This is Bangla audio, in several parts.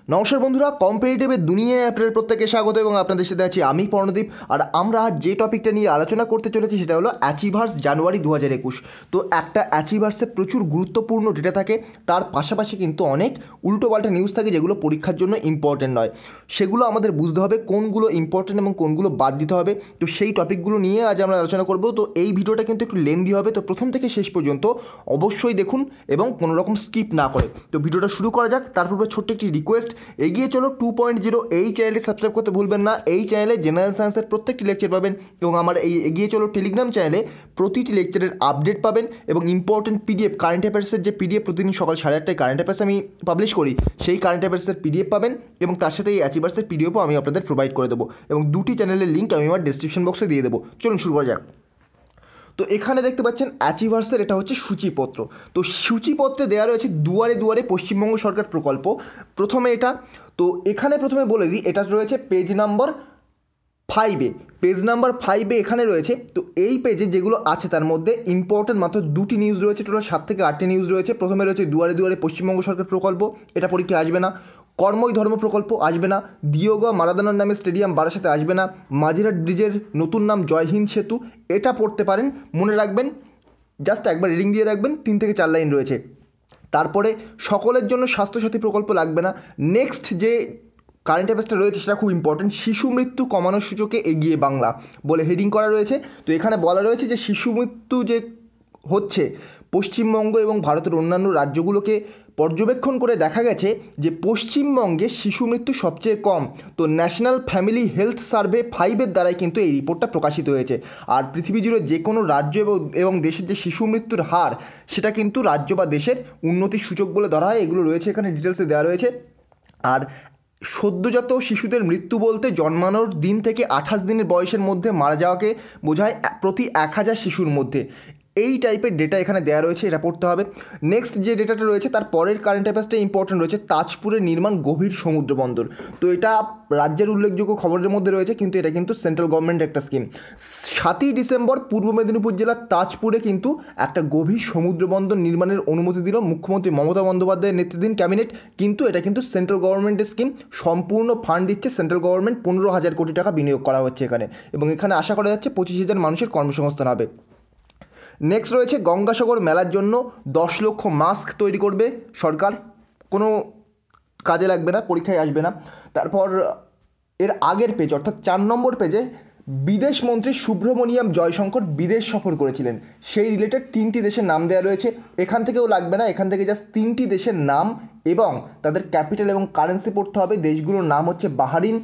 নমস্কার বন্ধুরা, কম্পিটিটিভের দুনিয়ায় আপনাদের প্রত্যেকে স্বাগত এবং আপনাদের সাথে আছি আমি পর্ণদীপ। আর আমরা যে টপিকটা নিয়ে আলোচনা করতে চলেছি সেটা হলো অ্যাচিভার্স জানুয়ারি 2021। তো একটা অ্যাচিভার্সে প্রচুর গুরুত্বপূর্ণ ডেটা থাকে, তার পাশাপাশি কিন্তু অনেক উল্টোপাল্টা নিউজ থাকে যেগুলো পরীক্ষার জন্য ইম্পর্টেন্ট নয়। সেগুলো আমাদের বুঝতে হবে কোনগুলো ইম্পর্টেন্ট এবং কোনগুলো বাদ দিতে হবে। তো সেই টপিকগুলো নিয়ে আজ আমরা আলোচনা করব। তো এই ভিডিওটা কিন্তু একটু লেন্দি হবে, তো প্রথম থেকে শেষ পর্যন্ত অবশ্যই দেখুন এবং কোনো রকম স্কিপ না করে। তো ভিডিওটা শুরু করা যাক। তার পূর্বে ছোট্ট একটি রিকোয়েস্ট, এগিয়ে চলো 2.0 এই চ্যানেলে সাবস্ক্রাইব করতে ভুলবেন না। এই চ্যানেলে জেনারেল সায়েন্সের প্রত্যেকটি লেকচার পাবেন এবং আমার এই এগিয়ে চলো টেলিগ্রাম চ্যানেলে প্রতিটি লেকচারের আপডেট পাবেন এবং ইম্পর্টেন্ট পিডিএফ কারেন্ট অ্যাফেয়ার্সের যে পিডিএফ প্রতিদিন সকাল 8:30টায় কারেন্ট অ্যাফেয়ার্স আমি পাবলিশ করি, সেই কারেন্ট অ্যাফেয়ার্সের পিডিএফ পাবেন এবং তার সাথে এই অ্যাচিভার্সের পিডিএফও আমি আপনাদের প্রোভাইড করে দেবো এবং দুটি চ্যানেলের লিঙ্ক আমি আমার ডিসক্রিপশন বক্সে দিয়ে দেবো। চলুন শুরু করা যাক। তো এখানে দেখতে পাচ্ছেন অ্যাচিভার্সের এটা হচ্ছে সূচিপত্র। তো সূচিপত্রে দেওয়া রয়েছে দুয়ারে দুয়ারে পশ্চিমবঙ্গ সরকার প্রকল্প। প্রথমে এটা, তো এখানে প্রথমে বলে দিই, এটা রয়েছে পেজ নাম্বার 5-এ। পেজ নাম্বার 5-এ এখানে রয়েছে। তো এই পেজে যেগুলো আছে তার মধ্যে ইম্পর্টেন্ট মাত্র দুটি নিউজ রয়েছে, টোটাল 7 থেকে 8টি নিউজ রয়েছে। প্রথমে রয়েছে দুয়ারে দুয়ারে পশ্চিমবঙ্গ সরকার প্রকল্প, এটা পরীক্ষায় আসবে না। কর্মই ধর্ম প্রকল্প আসবে না। দিয়োগা মারাদানার নামে স্টেডিয়াম বারাসাতে আসবে না। মাঝিরহাট ব্রিজের নতুন নাম জয়হিন্দ সেতু, এটা পড়তে পারেন, মনে রাখবেন, জাস্ট একবার রিডিং দিয়ে রাখবেন, 3 থেকে 4 লাইন রয়েছে। তারপরে সকলের জন্য স্বাস্থ্যসাথী প্রকল্প লাগবে না। নেক্সট যে কারেন্ট অ্যাফেয়ার্সটা রয়েছে সেটা খুব ইম্পর্টেন্ট, শিশু মৃত্যু কমানোর সূচকে এগিয়ে বাংলা বলে হেডিং করা রয়েছে। তো এখানে বলা রয়েছে যে শিশু মৃত্যু যে হচ্ছে, পশ্চিমবঙ্গ এবং ভারতের অন্যান্য রাজ্যগুলোকে পর্যবেক্ষণ করে দেখা গেছে যে পশ্চিমবঙ্গে শিশু মৃত্যু সবচেয়ে কম। তো ন্যাশনাল ফ্যামিলি হেলথ সার্ভে 5-এর দ্বারাই কিন্তু এই রিপোর্টটা প্রকাশিত হয়েছে। আর পৃথিবী জুড়ে যে কোনো রাজ্য এবং দেশের যে শিশু মৃত্যুর হার, সেটা কিন্তু রাজ্য বা দেশের উন্নতির সূচক বলে ধরা হয়। এগুলো রয়েছে এখানে ডিটেলসে দেওয়া রয়েছে। আর সদ্যজাত শিশুদের মৃত্যু বলতে জন্মানোর দিন থেকে 28 দিনের বয়সের মধ্যে মারা যাওয়াকে বোঝায় প্রতি 1000 শিশুর মধ্যে। এই টাইপের ডেটা এখানে দেওয়া রয়েছে, এটা পড়তে হবে। নেক্সট যে ডেটাটা রয়েছে তার পরের কারেন্ট অ্যাফেয়ার্সটা ইম্পর্টেন্ট রয়েছে, তাজপুরের নির্মাণ গভীর সমুদ্র বন্দর। তো এটা রাজ্যের উল্লেখযোগ্য খবরের মধ্যে রয়েছে, কিন্তু এটা কিন্তু সেন্ট্রাল গভর্নমেন্টের একটা স্কিম। 7ই ডিসেম্বর পূর্ব মেদিনীপুর জেলার তাজপুরে কিন্তু একটা গভীর সমুদ্র বন্দর নির্মাণের অনুমতি দিল মুখ্যমন্ত্রী মমতা বন্দ্যোপাধ্যায়ের নেতৃত্বাধীন ক্যাবিনেট। কিন্তু এটা কিন্তু সেন্ট্রাল গভর্নমেন্টের স্কিম, সম্পূর্ণ ফান্ড দিচ্ছে সেন্ট্রাল গভর্নমেন্ট। 15,000 কোটি টাকা বিনিয়োগ করা হচ্ছে এখানে এবং এখানে আশা করা যাচ্ছে 25,000 মানুষের কর্মসংস্থান হবে। নেক্সট রয়েছে গঙ্গাসাগর মেলার জন্য 10 লক্ষ মাস্ক তৈরি করবে সরকার, কোনো কাজে লাগবে না, পরীক্ষায় আসবে না। তারপর এর আগের পেজ অর্থাৎ 4 নম্বর পেজে বিদেশ মন্ত্রী সুব্রমণিয়াম জয়শঙ্কর বিদেশ সফর করেছিলেন, সেই রিলেটেড 3টি দেশের নাম দেওয়া রয়েছে। এখান থেকেও লাগবে না, এখান থেকে জাস্ট 3টি দেশের নাম এবং তাদের ক্যাপিটাল এবং কারেন্সি পড়তে হবে। দেশগুলোর নাম হচ্ছে বাহারিন,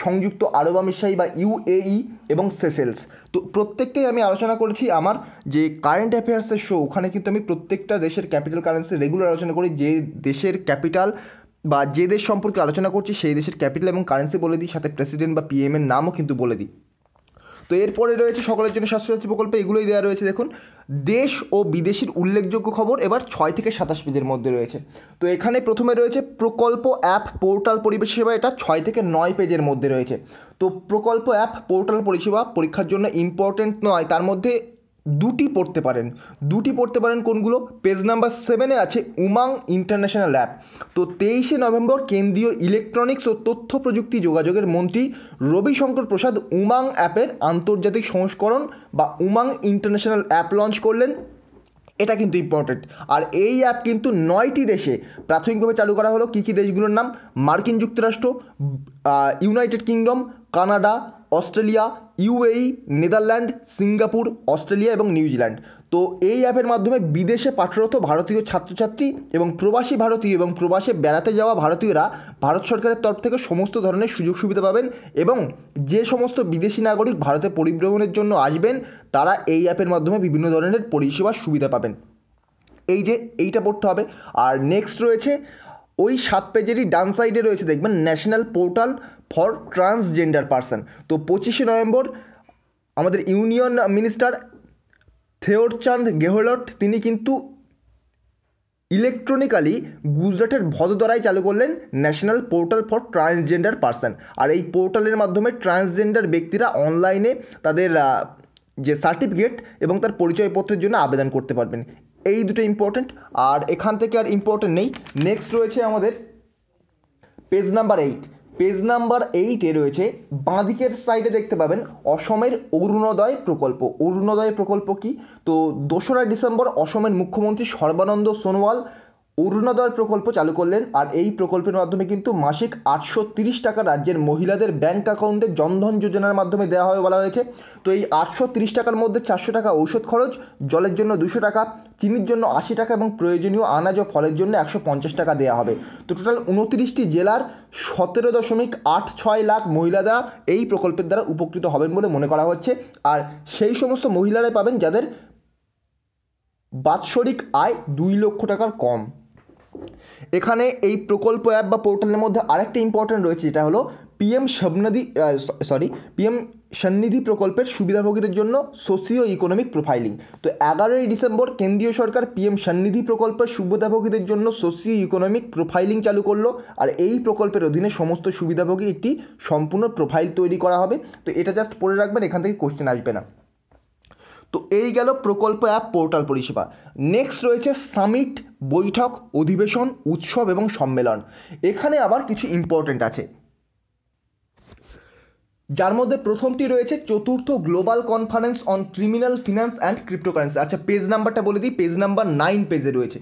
সংযুক্ত আরব আমিরশাহী বা ইউএই এবং সেসেলস। তো প্রত্যেকটাই আমি আলোচনা করেছি আমার যে কারেন্ট অ্যাফেয়ার্সের শো, ওখানে কিন্তু আমি প্রত্যেকটা দেশের ক্যাপিটাল কারেন্সি রেগুলার আলোচনা করি। যে দেশের ক্যাপিটাল বা যে দেশ সম্পর্কে আলোচনা করছি সেই দেশের ক্যাপিটাল এবং কারেন্সি বলে দিই, সাথে প্রেসিডেন্ট বা পিএমের নামও কিন্তু বলে দিই। তো এরপরে রয়েছে সকলের জন্য স্বাস্থ্যসাথী প্রকল্প, এগুলোই দেওয়া রয়েছে। দেখুন, দেশ ও বিদেশের উল্লেখযোগ্য খবর এবার 6 থেকে 27 পেজের মধ্যে রয়েছে। তো এখানে প্রথমে রয়েছে প্রকল্প অ্যাপ পোর্টাল পরিষেবা, এটা 6 থেকে 9 পেজের মধ্যে রয়েছে। তো প্রকল্প অ্যাপ পোর্টাল পরিষেবা পরীক্ষার জন্য ইম্পর্টেন্ট নয়, তার মধ্যে দুটি পড়তে পারেন। কোনগুলো? পেজ নাম্বার 7-এ আছে উমাং ইন্টারন্যাশনাল অ্যাপ। তো 23শে নভেম্বর কেন্দ্রীয় ইলেকট্রনিক্স ও তথ্য প্রযুক্তি যোগাযোগের মন্ত্রী রবিশঙ্কর প্রসাদ উমাং অ্যাপের আন্তর্জাতিক সংস্করণ বা উমাং ইন্টারন্যাশনাল অ্যাপ লঞ্চ করলেন। এটা কিন্তু ইম্পর্টেন্ট। আর এই অ্যাপ কিন্তু 9টি দেশে প্রাথমিকভাবে চালু করা হলো। কী কী দেশগুলোর নাম? মার্কিন যুক্তরাষ্ট্র, United kingdom, Canada, Australia, UAE, Netherland, Singapore, Australia এবং নিউজিল্যান্ড। তো এই অ্যাপের মাধ্যমে বিদেশে পাঠরত ভারতীয় ছাত্রছাত্রী এবং প্রবাসী ভারতীয় এবং প্রবাসে বেড়াতে যাওয়া ভারতীয়রা ভারত সরকারের তরফ থেকে সমস্ত ধরনের সুযোগ সুবিধা পাবেন এবং যে সমস্ত বিদেশি নাগরিক ভারতে পরিভ্রমণের জন্য আসবেন তারা এই অ্যাপের মাধ্যমে বিভিন্ন ধরনের পরিষেবার সুবিধা পাবেন। এই যে এইটা পড়তে হবে। আর নেক্সট রয়েছে ওই 7 পেজেরই ডান সাইডে রয়েছে, দেখবেন national portal for transgender person. তো 25শে নভেম্বর আমাদের ইউনিয়ন মিনিস্টার থেওরচাঁদ গেহলট তিনি কিন্তু ইলেকট্রনিক্যালি গুজরাটের ভদোদরায় চালু করলেন national portal for transgender person. আর এই পোর্টালের মাধ্যমে ট্রান্সজেন্ডার ব্যক্তিরা অনলাইনে তাদের যে সার্টিফিকেট এবং তার পরিচয়পত্রের জন্য আবেদন করতে পারবেন। এই দুটো ইম্পর্টেন্ট। আর এখান থেকে আর ইম্পর্টেন্ট নেই। নেক্সট রয়েছে আমাদের পেজ নাম্বার 8, পেজ নাম্বার 8-এ রয়েছে বাঁদিকের সাইডে দেখতে পাবেন অসমের অরুণোদয় প্রকল্প। অরুণোদয় প্রকল্প কি? তো 2রা ডিসেম্বর অসমের মুখ্যমন্ত্রী সর্বানন্দ সোনোয়াল অরুণোদয় প্রকল্প চালু করলেন। আর এই প্রকল্পের মাধ্যমে কিন্তু মাসিক 830 টাকা রাজ্যের মহিলাদের ব্যাঙ্ক অ্যাকাউন্টে জনধন যোজনার মাধ্যমে দেওয়া হবে বলা হয়েছে। তো এই 830 টাকার মধ্যে 400 টাকা ঔষধ খরচ, জলের জন্য 200 টাকা, চিনির জন্য 80 টাকা এবং প্রয়োজনীয় আনাজ ও ফলের জন্য 150 টাকা দেওয়া হবে। তো টোটাল 29টি জেলার 17.86 লাখ মহিলারা এই প্রকল্পের দ্বারা উপকৃত হবেন বলে মনে করা হচ্ছে। আর সেই সমস্ত মহিলারাই পাবেন যাদের বাৎসরিক আয় 2 লক্ষ টাকার কম। এখানে এই প্রকল্প অ্যাপ বা পোর্টালের মধ্যে আরেকটা ইম্পর্টেন্ট রয়েছে, যেটা হলো পিএম স্বনিধি প্রকল্পের সুবিধাভোগীদের জন্য সোশিও ইকোনমিক প্রোফাইলিং। তো 11ই ডিসেম্বর কেন্দ্রীয় সরকার পিএম স্বনিধি প্রকল্পের সুবিধাভোগীদের জন্য সোশিও ইকোনমিক প্রোফাইলিং চালু করলো। আর এই প্রকল্পের অধীনে সমস্ত সুবিধাভোগী একটি সম্পূর্ণ প্রোফাইল তৈরি করা হবে। তো এটা জাস্ট পড়ে রাখবেন, এখান থেকে কোশ্চেন আসবে না। তো এই গেল প্রকল্প অ্যাপ পোর্টাল পরিষেবা। নেক্সট রয়েছে সামিট, বৈঠক, অধিবেশন, উৎসব এবং সম্মেলন। এখানে আবার কিছু ইম্পর্টেন্ট আছে, যার মধ্যে প্রথমটি রয়েছে 4th global conference on criminal finance and cryptocurrency. আচ্ছা, পেজ নাম্বারটা বলে দিই, পেজ নাম্বার 9 পেজে রয়েছে।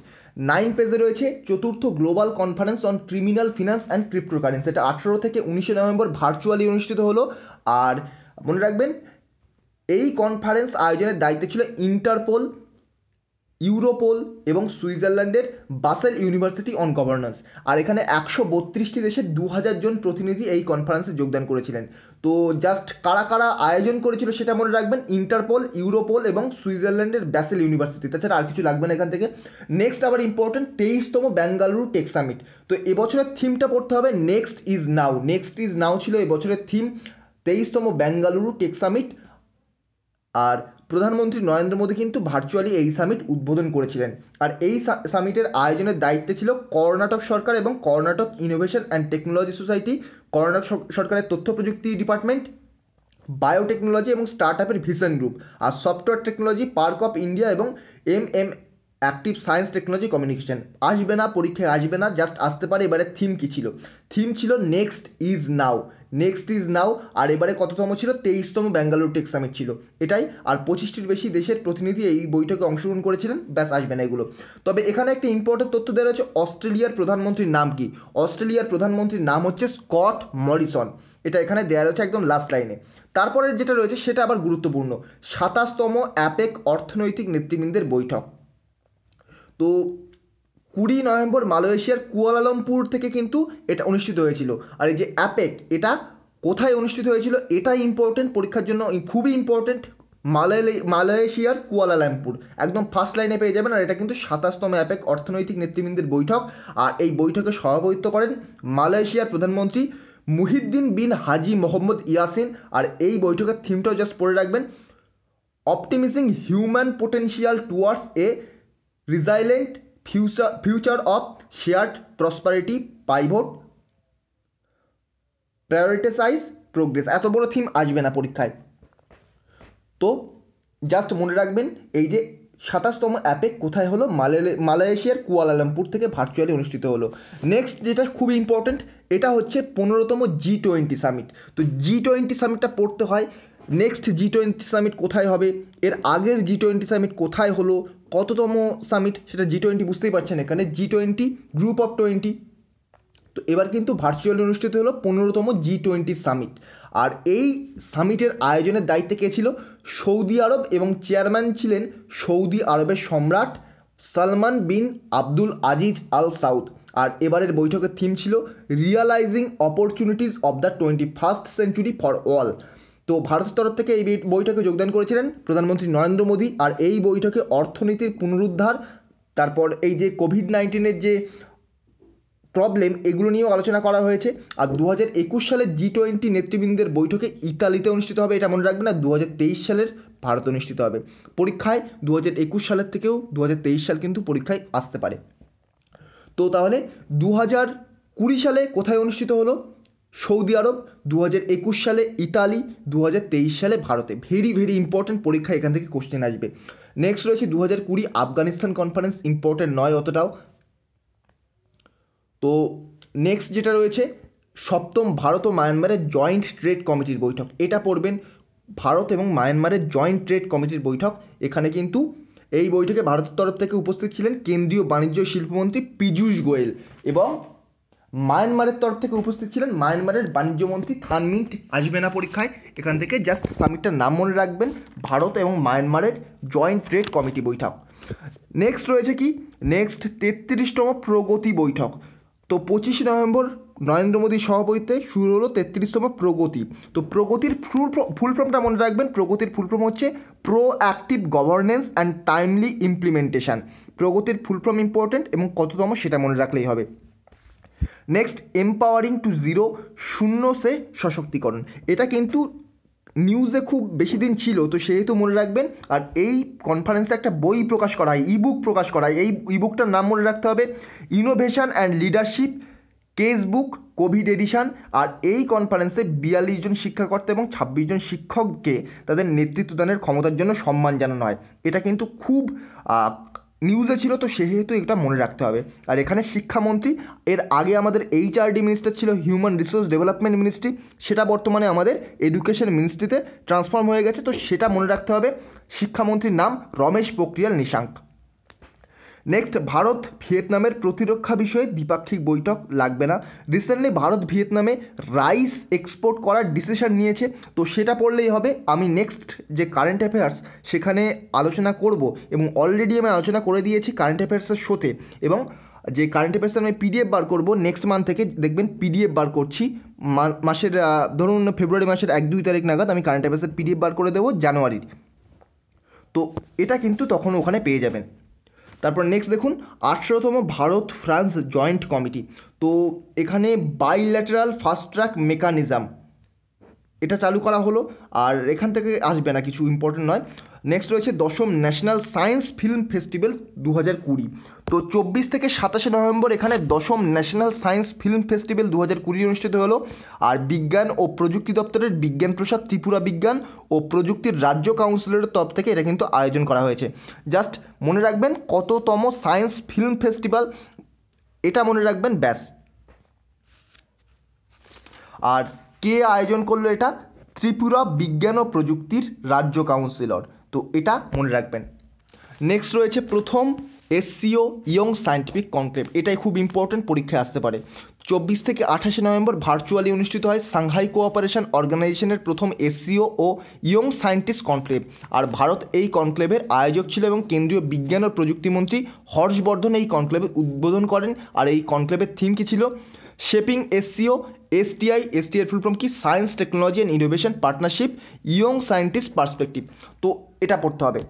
9 পেজে রয়েছে 4th global conference on criminal finance and cryptocurrency. এটা 18 থেকে 19 নভেম্বর ভার্চুয়ালি অনুষ্ঠিত হলো। আর মনে রাখবেন, এই কনফারেন্স আয়োজনের দায়িত্বে ছিল ইন্টারপোল, ইউরোপোল এবং সুইজারল্যান্ডের বাসেল ইউনিভার্সিটি অন গভর্নেন্স। আর এখানে 132টি দেশের 2000 জন প্রতিনিধি এই কনফারেন্সে যোগদান করেছিলেন। তো জাস্ট কারা কারা আয়োজন করেছিল সেটা মনে রাখবেন, ইন্টারপোল, ইউরোপোল এবং সুইজারল্যান্ডের বাসেল ইউনিভার্সিটি। তাছাড়া আর কিছু লাগবে না এখান থেকে। নেক্সট আবার ইম্পর্টেন্ট 23তম বেঙ্গালুরু টেক সামিট। তো এবছরের থিমটা পড়তে হবে next is now. Next is নাও ছিল এবছরের থিম, 23তম বেঙ্গালুরু টেক সামিট। আর প্রধানমন্ত্রী নরেন্দ্র মোদী কিন্তু ভার্চুয়ালি এই সামিট উদ্বোধন করেছিলেন। আর এই সামিটের আয়োজনের দায়িত্বে ছিল কর্ণাটক সরকার এবং Karnataka innovation and technology society, Karnataka সরকারের তথ্য প্রযুক্তি ডিপার্টমেন্ট, বায়োটেকনোলজি এবং স্টার্ট আপের ভিশন গ্রুপ, আর software technology park of India এবং অ্যাক্টিভ সায়েন্স টেকনোলজি কমিউনিকেশন। আসবে না, পরীক্ষায় আসবে না, জাস্ট আসতে পারে। এবারে থিম কী ছিল? থিম ছিল next is now. Next is now. আর এবারে কততম ছিল? 23তম বেঙ্গালুরু টেক সামিট ছিল এটাই। আর 25টির বেশি দেশের প্রতিনিধি এই বৈঠকে অংশগ্রহণ করেছিলেন। ব্যাস, আসবে না এগুলো। তবে এখানে একটা ইম্পর্টেন্ট তথ্য দেওয়া রয়েছে, অস্ট্রেলিয়ার প্রধানমন্ত্রীর নাম কি? অস্ট্রেলিয়ার প্রধানমন্ত্রীর নাম হচ্ছে স্কট মরিসন। এটা এখানে দেওয়া রয়েছে একদম লাস্ট লাইনে। তারপরে যেটা রয়েছে সেটা আবার গুরুত্বপূর্ণ, 27তম অ্যাপেক অর্থনৈতিক নেতৃবৃন্দের বৈঠক। তো 20 নভেম্বর মালয়েশিয়ার কুয়ালালামপুর থেকে কিন্তু এটা অনুষ্ঠিত হয়েছিল। আর এই যে অ্যাপেক, এটা কোথায় অনুষ্ঠিত হয়েছিল এটাই ইম্পর্টেন্ট, পরীক্ষার জন্য খুবই ইম্পর্টেন্ট। মালয়েশিয়ার কুয়ালালামপুর একদম ফার্স্ট লাইনে পেয়ে যাবেন। আর এটা কিন্তু 27তম অ্যাপেক অর্থনৈতিক নেতৃবৃন্দের বৈঠক। আর এই বৈঠকে সভাপতিত্ব করেন মালয়েশিয়ার প্রধানমন্ত্রী মুহিদ্দিন বিন হাজি মোহাম্মদ ইয়াসিন। আর এই বৈঠকের থিমটাও জাস্ট পড়ে রাখবেন, optimising human potential towards a resilient future of shared prosperity, pivot, prioritize progress। এত বড় থিম আসবে না পরীক্ষায়। তো জাস্ট মনে রাখবেন, এই যে 27তম অ্যাপেক কোথায় হলো? মালয়েশিয়ার কুয়ালালামপুর থেকে ভার্চুয়ালি অনুষ্ঠিত হলো। নেক্সট যেটা খুব ইম্পর্টেন্ট, এটা হচ্ছে 15তম G20 সামিট। তো G20 সামিটটা পড়তে হয়। নেক্সট G20 সামিট কোথায় হবে, এর আগের G20 সামিট কোথায় হলো, কততম সামিট, সেটা G20 বুঝতেই পারছেন। এখানে G20 গ্রুপ অফ 20। তো এবার কিন্তু ভার্চুয়ালি অনুষ্ঠিত হলো 15তম G20 সামিট। আর এই সামিটের আয়োজনের দায়িত্বে কে ছিল? সৌদি আরব, এবং চেয়ারম্যান ছিলেন সৌদি আরবের সম্রাট সালমান বিন আব্দুল আজিজ আল সাউদ। আর এবারের বৈঠকের থিম ছিল realising opportunities of the 21st century for all. তো ভারতের তরফ থেকে এই বৈঠকে যোগদান করেছিলেন প্রধানমন্ত্রী নরেন্দ্র মোদী। আর এই বৈঠকে অর্থনীতির পুনরুদ্ধার, তারপর এই যে কোভিড-19-এর যে প্রবলেম, এগুলো নিয়েও আলোচনা করা হয়েছে। আর 2021 সালের G20 নেতৃবৃন্দের বৈঠকে ইতালিতে অনুষ্ঠিত হবে, এটা মনে রাখবেন। আর 2023 সালের ভারতে অনুষ্ঠিত হবে। পরীক্ষায় 2021 সালের থেকেও 2023 সাল কিন্তু পরীক্ষায় আসতে পারে। তো তাহলে 2020 সালে কোথায় অনুষ্ঠিত হলো? সৌদি আরব, 2021 সালে ইতালি, 2023 সালে ভারতে। ভেরি ভেরি ইম্পর্টেন্ট, পরীক্ষা এখান থেকে কোশ্চেন আসবে। নেক্সট রয়েছে 2020 আফগানিস্তান কনফারেন্স, ইম্পর্টেন্ট নয় অতটাও। তো নেক্সট যেটা রয়েছে সপ্তম ভারত ও মায়ানমারের জয়েন্ট ট্রেড কমিটির বৈঠক, এটা পড়বেন ভারত এবং মায়ানমারের জয়েন্ট ট্রেড কমিটির বৈঠক। এখানে কিন্তু এই বৈঠকে ভারতের তরফ থেকে উপস্থিত ছিলেন কেন্দ্রীয় বাণিজ্য ও শিল্পমন্ত্রী পীযূষ গোয়েল এবং মায়ানমারের তরফ থেকে উপস্থিত ছিলেন মায়ানমারের বাণিজ্যমন্ত্রী থান মিন্ট। আসবে না পরীক্ষায়, এখান থেকে জাস্ট সামিটটার নাম মনে রাখবেন, ভারত এবং মায়ানমারের জয়েন্ট ট্রেড কমিটি বৈঠক। নেক্সট রয়েছে কি, নেক্সট 33তম প্রগতি বৈঠক। তো 25 নভেম্বর নরেন্দ্র মোদীর সভাপতিত্বে শুরু হলো 33তম প্রগতি। তো প্রগতির ফুল ফর্মটা মনে রাখবেন, প্রগতির ফুল ফর্ম হচ্ছে pro active governance and timely implementation. প্রগতির ফুল ফর্ম ইম্পর্টেন্ট এবং কততম সেটা মনে রাখলেই হবে। নেক্সট এম্পাওয়ারিং টু জিরো, শূন্য সে সশক্তিকরণ। এটা কিন্তু নিউজে খুব বেশি দিন ছিল, তো সেহেতু মনে রাখবেন। আর এই কনফারেন্সে একটা বই প্রকাশ করা হয়, ইবুক প্রকাশ করা হয়। এই ইবুকটার নাম মনে রাখতে হবে innovation and leadership case book COVID edition. আর এই কনফারেন্সে 42 জন শিক্ষাকর্তা এবং 26 জন শিক্ষককে তাদের নেতৃত্বদানের ক্ষমতার জন্য সম্মান জানানো হয়। এটা কিন্তু খুব নিউজে ছিল, তো সেহেতু এটা মনে রাখতে হবে। আর এখানে শিক্ষামন্ত্রী, এর আগে আমাদের HRD মিনিস্টার ছিল, হিউম্যান রিসোর্স ডেভেলপমেন্ট মিনিস্ট্রি, সেটা বর্তমানে আমাদের এডুকেশন মিনিস্ট্রিতে ট্রান্সফর্ম হয়ে গেছে, তো সেটা মনে রাখতে হবে। শিক্ষামন্ত্রীর নাম রমেশ পোখরিয়াল নিশাঙ্ক। নেক্সট ভারত ভিয়েতনামের প্রতিরক্ষা বিষয়ে দ্বিপাক্ষিক বৈঠক, লাগবে না। রিসেন্টলি ভারত ভিয়েতনামে রাইস এক্সপোর্ট করার ডিসিশন নিয়েছে, তো সেটা পড়লেই হবে। আমি নেক্সট যে কারেন্ট অ্যাফেয়ার্স সেখানে আলোচনা করব এবং অলরেডি আমি আলোচনা করে দিয়েছি কারেন্ট অ্যাফেয়ার্সের শোতে। এবং যে কারেন্ট অ্যাফেয়ার্স আমি PDF বার করব নেক্সট মান্থ থেকে, দেখবেন PDF বার করছি মাসের ধরুন ফেব্রুয়ারি মাসের 1-2 তারিখ নাগাদ আমি কারেন্ট অ্যাফেয়ার্সের PDF বার করে দেবো জানুয়ারির। তো এটা কিন্তু তখন ওখানে পেয়ে যাবেন। তারপর নেক্সট দেখুন 18তম ভারত ফ্রান্স জয়েন্ট কমিটি। তো এখানে বাইল্যাটারাল ফাস্ট ট্র্যাক মেকানিজম এটা চালু করা হলো, আর এখান থেকে আসবে না, কিছু ইম্পর্টেন্ট নয়। নেক্সট রয়েছে 10ম ন্যাশনাল সায়েন্স ফিল্ম ফেস্টিভ্যাল 2020। তো 24 থেকে 27 নভেম্বর এখানে 10ম ন্যাশনাল সায়েন্স ফিল্ম ফেস্টিভ্যাল 2020 অনুষ্ঠিত হলো। আর বিজ্ঞান ও প্রযুক্তি দপ্তরের বিজ্ঞান প্রসাদ, ত্রিপুরা বিজ্ঞান ও প্রযুক্তির রাজ্য কাউন্সিলের তরফ থেকে এটা কিন্তু আয়োজন করা হয়েছে। জাস্ট মনে রাখবেন কততম সায়েন্স ফিল্ম ফেস্টিভ্যাল, এটা মনে রাখবেন ব্যাস। আর কে আয়োজন করলো এটা, ত্রিপুরা বিজ্ঞান ও প্রযুক্তির রাজ্য কাউন্সিলর, তো এটা মনে রাখবেন। নেক্সট রয়েছে প্রথম SCO ইয়ং সায়েন্টিফিক কনক্লেভ, এটাই খুব ইম্পর্টেন্ট, পরীক্ষায় আসতে পারে। 24 থেকে 28 নভেম্বর ভার্চুয়ালি অনুষ্ঠিত হয় সাংহাই কোঅপারেশন অর্গানাইজেশনের প্রথম SCO ও ইয়ং সায়েন্টিস্ট কনক্লেভ। আর ভারত এই কনক্লেভের আয়োজক ছিল এবং কেন্দ্রীয় বিজ্ঞান ও প্রযুক্তিমন্ত্রী হর্ষবর্ধন এই কনক্লেভের উদ্বোধন করেন। আর এই কনক্লেভের থিম কী ছিল, shaping SCO STI, STI full form কি, science technology and innovation partnership young scientist perspective. তো এটা পড়তে হবে।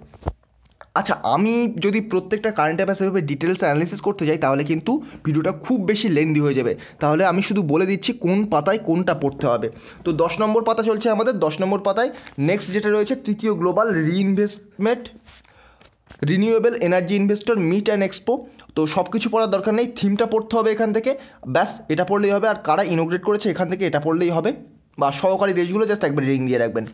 আচ্ছা, আমি যদি প্রত্যেকটা কারেন্ট অ্যাফেয়ার্স এভাবে ডিটেলস অ্যানালিসিস করতে যাই তাহলে কিন্তু ভিডিওটা খুব বেশি লেন্দি হয়ে যাবে, তাহলে আমি শুধু বলে দিচ্ছি কোন পাতায় কোনটা পড়তে হবে। তো 10 নম্বর পাতা চলছে আমাদের, 10 নম্বর পাতায় নেক্সট যেটা রয়েছে তৃতীয় global reinvestment renewable energy investor meet and expo. তো সব কিছু পড়ার দরকার নেই, থিমটা পড়তে হবে এখান থেকে, ব্যাস এটা পড়লেই হবে। আর কারা ইনোগ্রেট করেছে এখান থেকে এটা পড়লেই হবে, বা সহকারী দেশগুলো জাস্ট একবার রিডিং দিয়ে রাখবেন।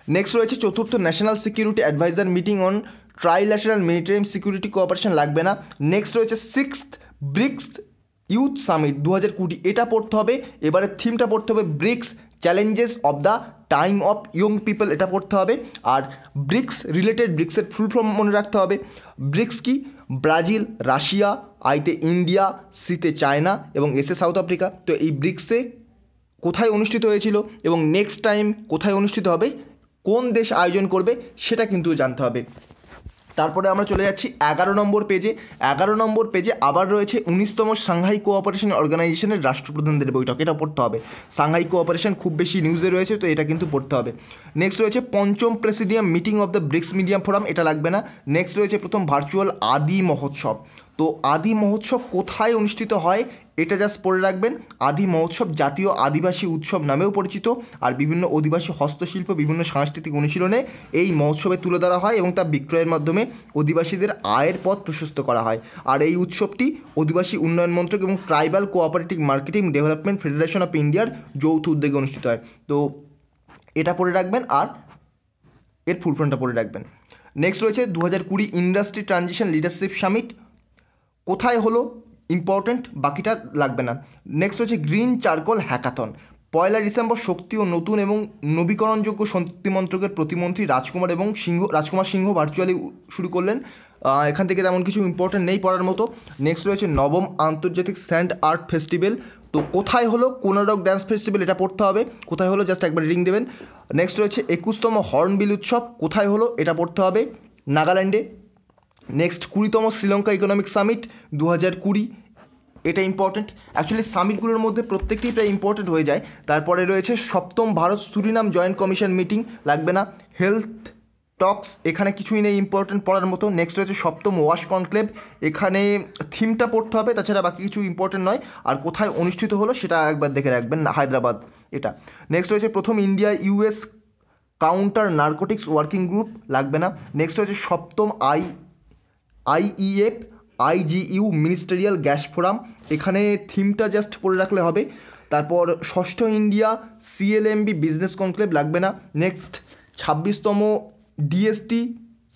নেক্সট রয়েছে চতুর্থ national security adviser meeting on trilateral maritime security cooperation, লাগবে না। নেক্সট রয়েছে 6th ব্রিক্স ইউথ সামিট 2020, এটা পড়তে হবে। এবারে থিমটা পড়তে হবে BRICS challenges of the time of young people, এটা পড়তে হবে। আর ব্রিক্স রিলেটেড, ব্রিক্সের ফুল ফর্ম মনে রাখতে হবে। ব্রিক্স কি, ব্রাজিল, রাশিয়া, আইতে ইন্ডিয়া, সিতে চায়না এবং এসে সাউথ আফ্রিকা। তো এই ব্রিক্সে কোথায় অনুষ্ঠিত হয়েছিল এবং নেক্সট টাইম কোথায় অনুষ্ঠিত হবে, কোন দেশ আয়োজন করবে সেটা কিন্তু জানতে হবে। তারপরে আমরা চলে যাচ্ছি 11 নম্বর পেজে। 11 নম্বর পেজে আবার রয়েছে 19তম সাংহাই কোঅপারেশন অর্গানাইজেশনের রাষ্ট্রপ্রধানদের বৈঠক, এটা পড়তে হবে। সাংহাই কোঅপারেশন খুব বেশি নিউজে রয়েছে, তো এটা কিন্তু পড়তে হবে। নেক্সট রয়েছে 5ম presidium meeting of the BRICS medium forum, এটা লাগবে না। নেক্সট রয়েছে প্রথম ভার্চুয়াল আদি মহোৎসব। তো আদি মহোৎসব কোথায় অনুষ্ঠিত হয় এটা জাস্ট পড়ে রাখবেন। আদি মহোৎসব জাতীয় আদিবাসী উৎসব নামেও পরিচিত। আর বিভিন্ন অধিবাসী হস্তশিল্প, বিভিন্ন সাংস্কৃতিক অনুশীলনে এই মহোৎসবে তুলে ধরা হয় এবং তা বিক্রয়ের মাধ্যমে অধিবাসীদের আয়ের পথ প্রশস্ত করা হয়। আর এই উৎসবটি অধিবাসী উন্নয়ন মন্ত্রক এবং tribal cooperative marketing development federation of ইন্ডিয়ার যৌথ উদ্যোগে অনুষ্ঠিত হয়। তো এটা পড়ে রাখবেন আর এর ফুল ফর্মটা পড়ে রাখবেন। নেক্সট রয়েছে 2020 ইন্ডাস্ট্রি ট্রানজিশন লিডারশিপ সামিট, কোথায় হলো ইম্পর্টেন্ট, বাকিটা লাগবে না। নেক্সট হচ্ছে গ্রিন চারকোল হ্যাকাথন। 1 ডিসেম্বর শক্তি ও নতুন এবং নবীকরণযোগ্য শক্তি মন্ত্রকের প্রতিমন্ত্রী রাজকুমার সিংহ ভার্চুয়ালি শুরু করলেন। এখান থেকে তেমন কিছু ইম্পর্টেন্ট নেই পড়ার মতো। নেক্সট রয়েছে নবম আন্তর্জাতিক স্যান্ড আর্ট ফেস্টিভ্যাল। তো কোথায় হলো? কোনারক ড্যান্স ফেস্টিভ্যাল, এটা পড়তে হবে। কোথায় হলো জাস্ট একবার রিডিং দেবেন। নেক্সট রয়েছে 21তম হর্নবিল উৎসব, কোথায় হলো? এটা পড়তে হবে, নাগাল্যান্ডে। নেক্সট 20তম শ্রীলঙ্কা ইকোনমিক সামিট 2020, এটা ইম্পর্টেন্ট। অ্যাকচুয়ালি সামিটগুলোর মধ্যে প্রত্যেকটি প্রায় ইম্পর্টেন্ট হয়ে যায়। তারপরে রয়েছে 7ম Bharat Suriname joint commission meeting, লাগবে না। হেলথ টক্স, এখানে কিছুই নেই ইম্পর্টেন্ট পড়ার মতো। নেক্সট রয়েছে 7ম ওয়াশ কনক্লেভ, এখানে থিমটা পড়তে হবে, তাছাড়া বাকি কিছু ইম্পর্টেন্ট নয়। আর কোথায় অনুষ্ঠিত হলো সেটা একবার দেখে রাখবেন, হায়দ্রাবাদ এটা। নেক্সট রয়েছে প্রথম India US counter narcotics working group, লাগবে না। নেক্সট রয়েছে 7ম IEF IGU ministerial gas forum, এখানে থিমটা জাস্ট পড়ে রাখলে হবে। তারপর 6ষ্ঠ ইন্ডিয়া সিএলএমবি বিজনেস কনক্লেভ, লাগবে না। নেক্সট 26তম ডিএসটি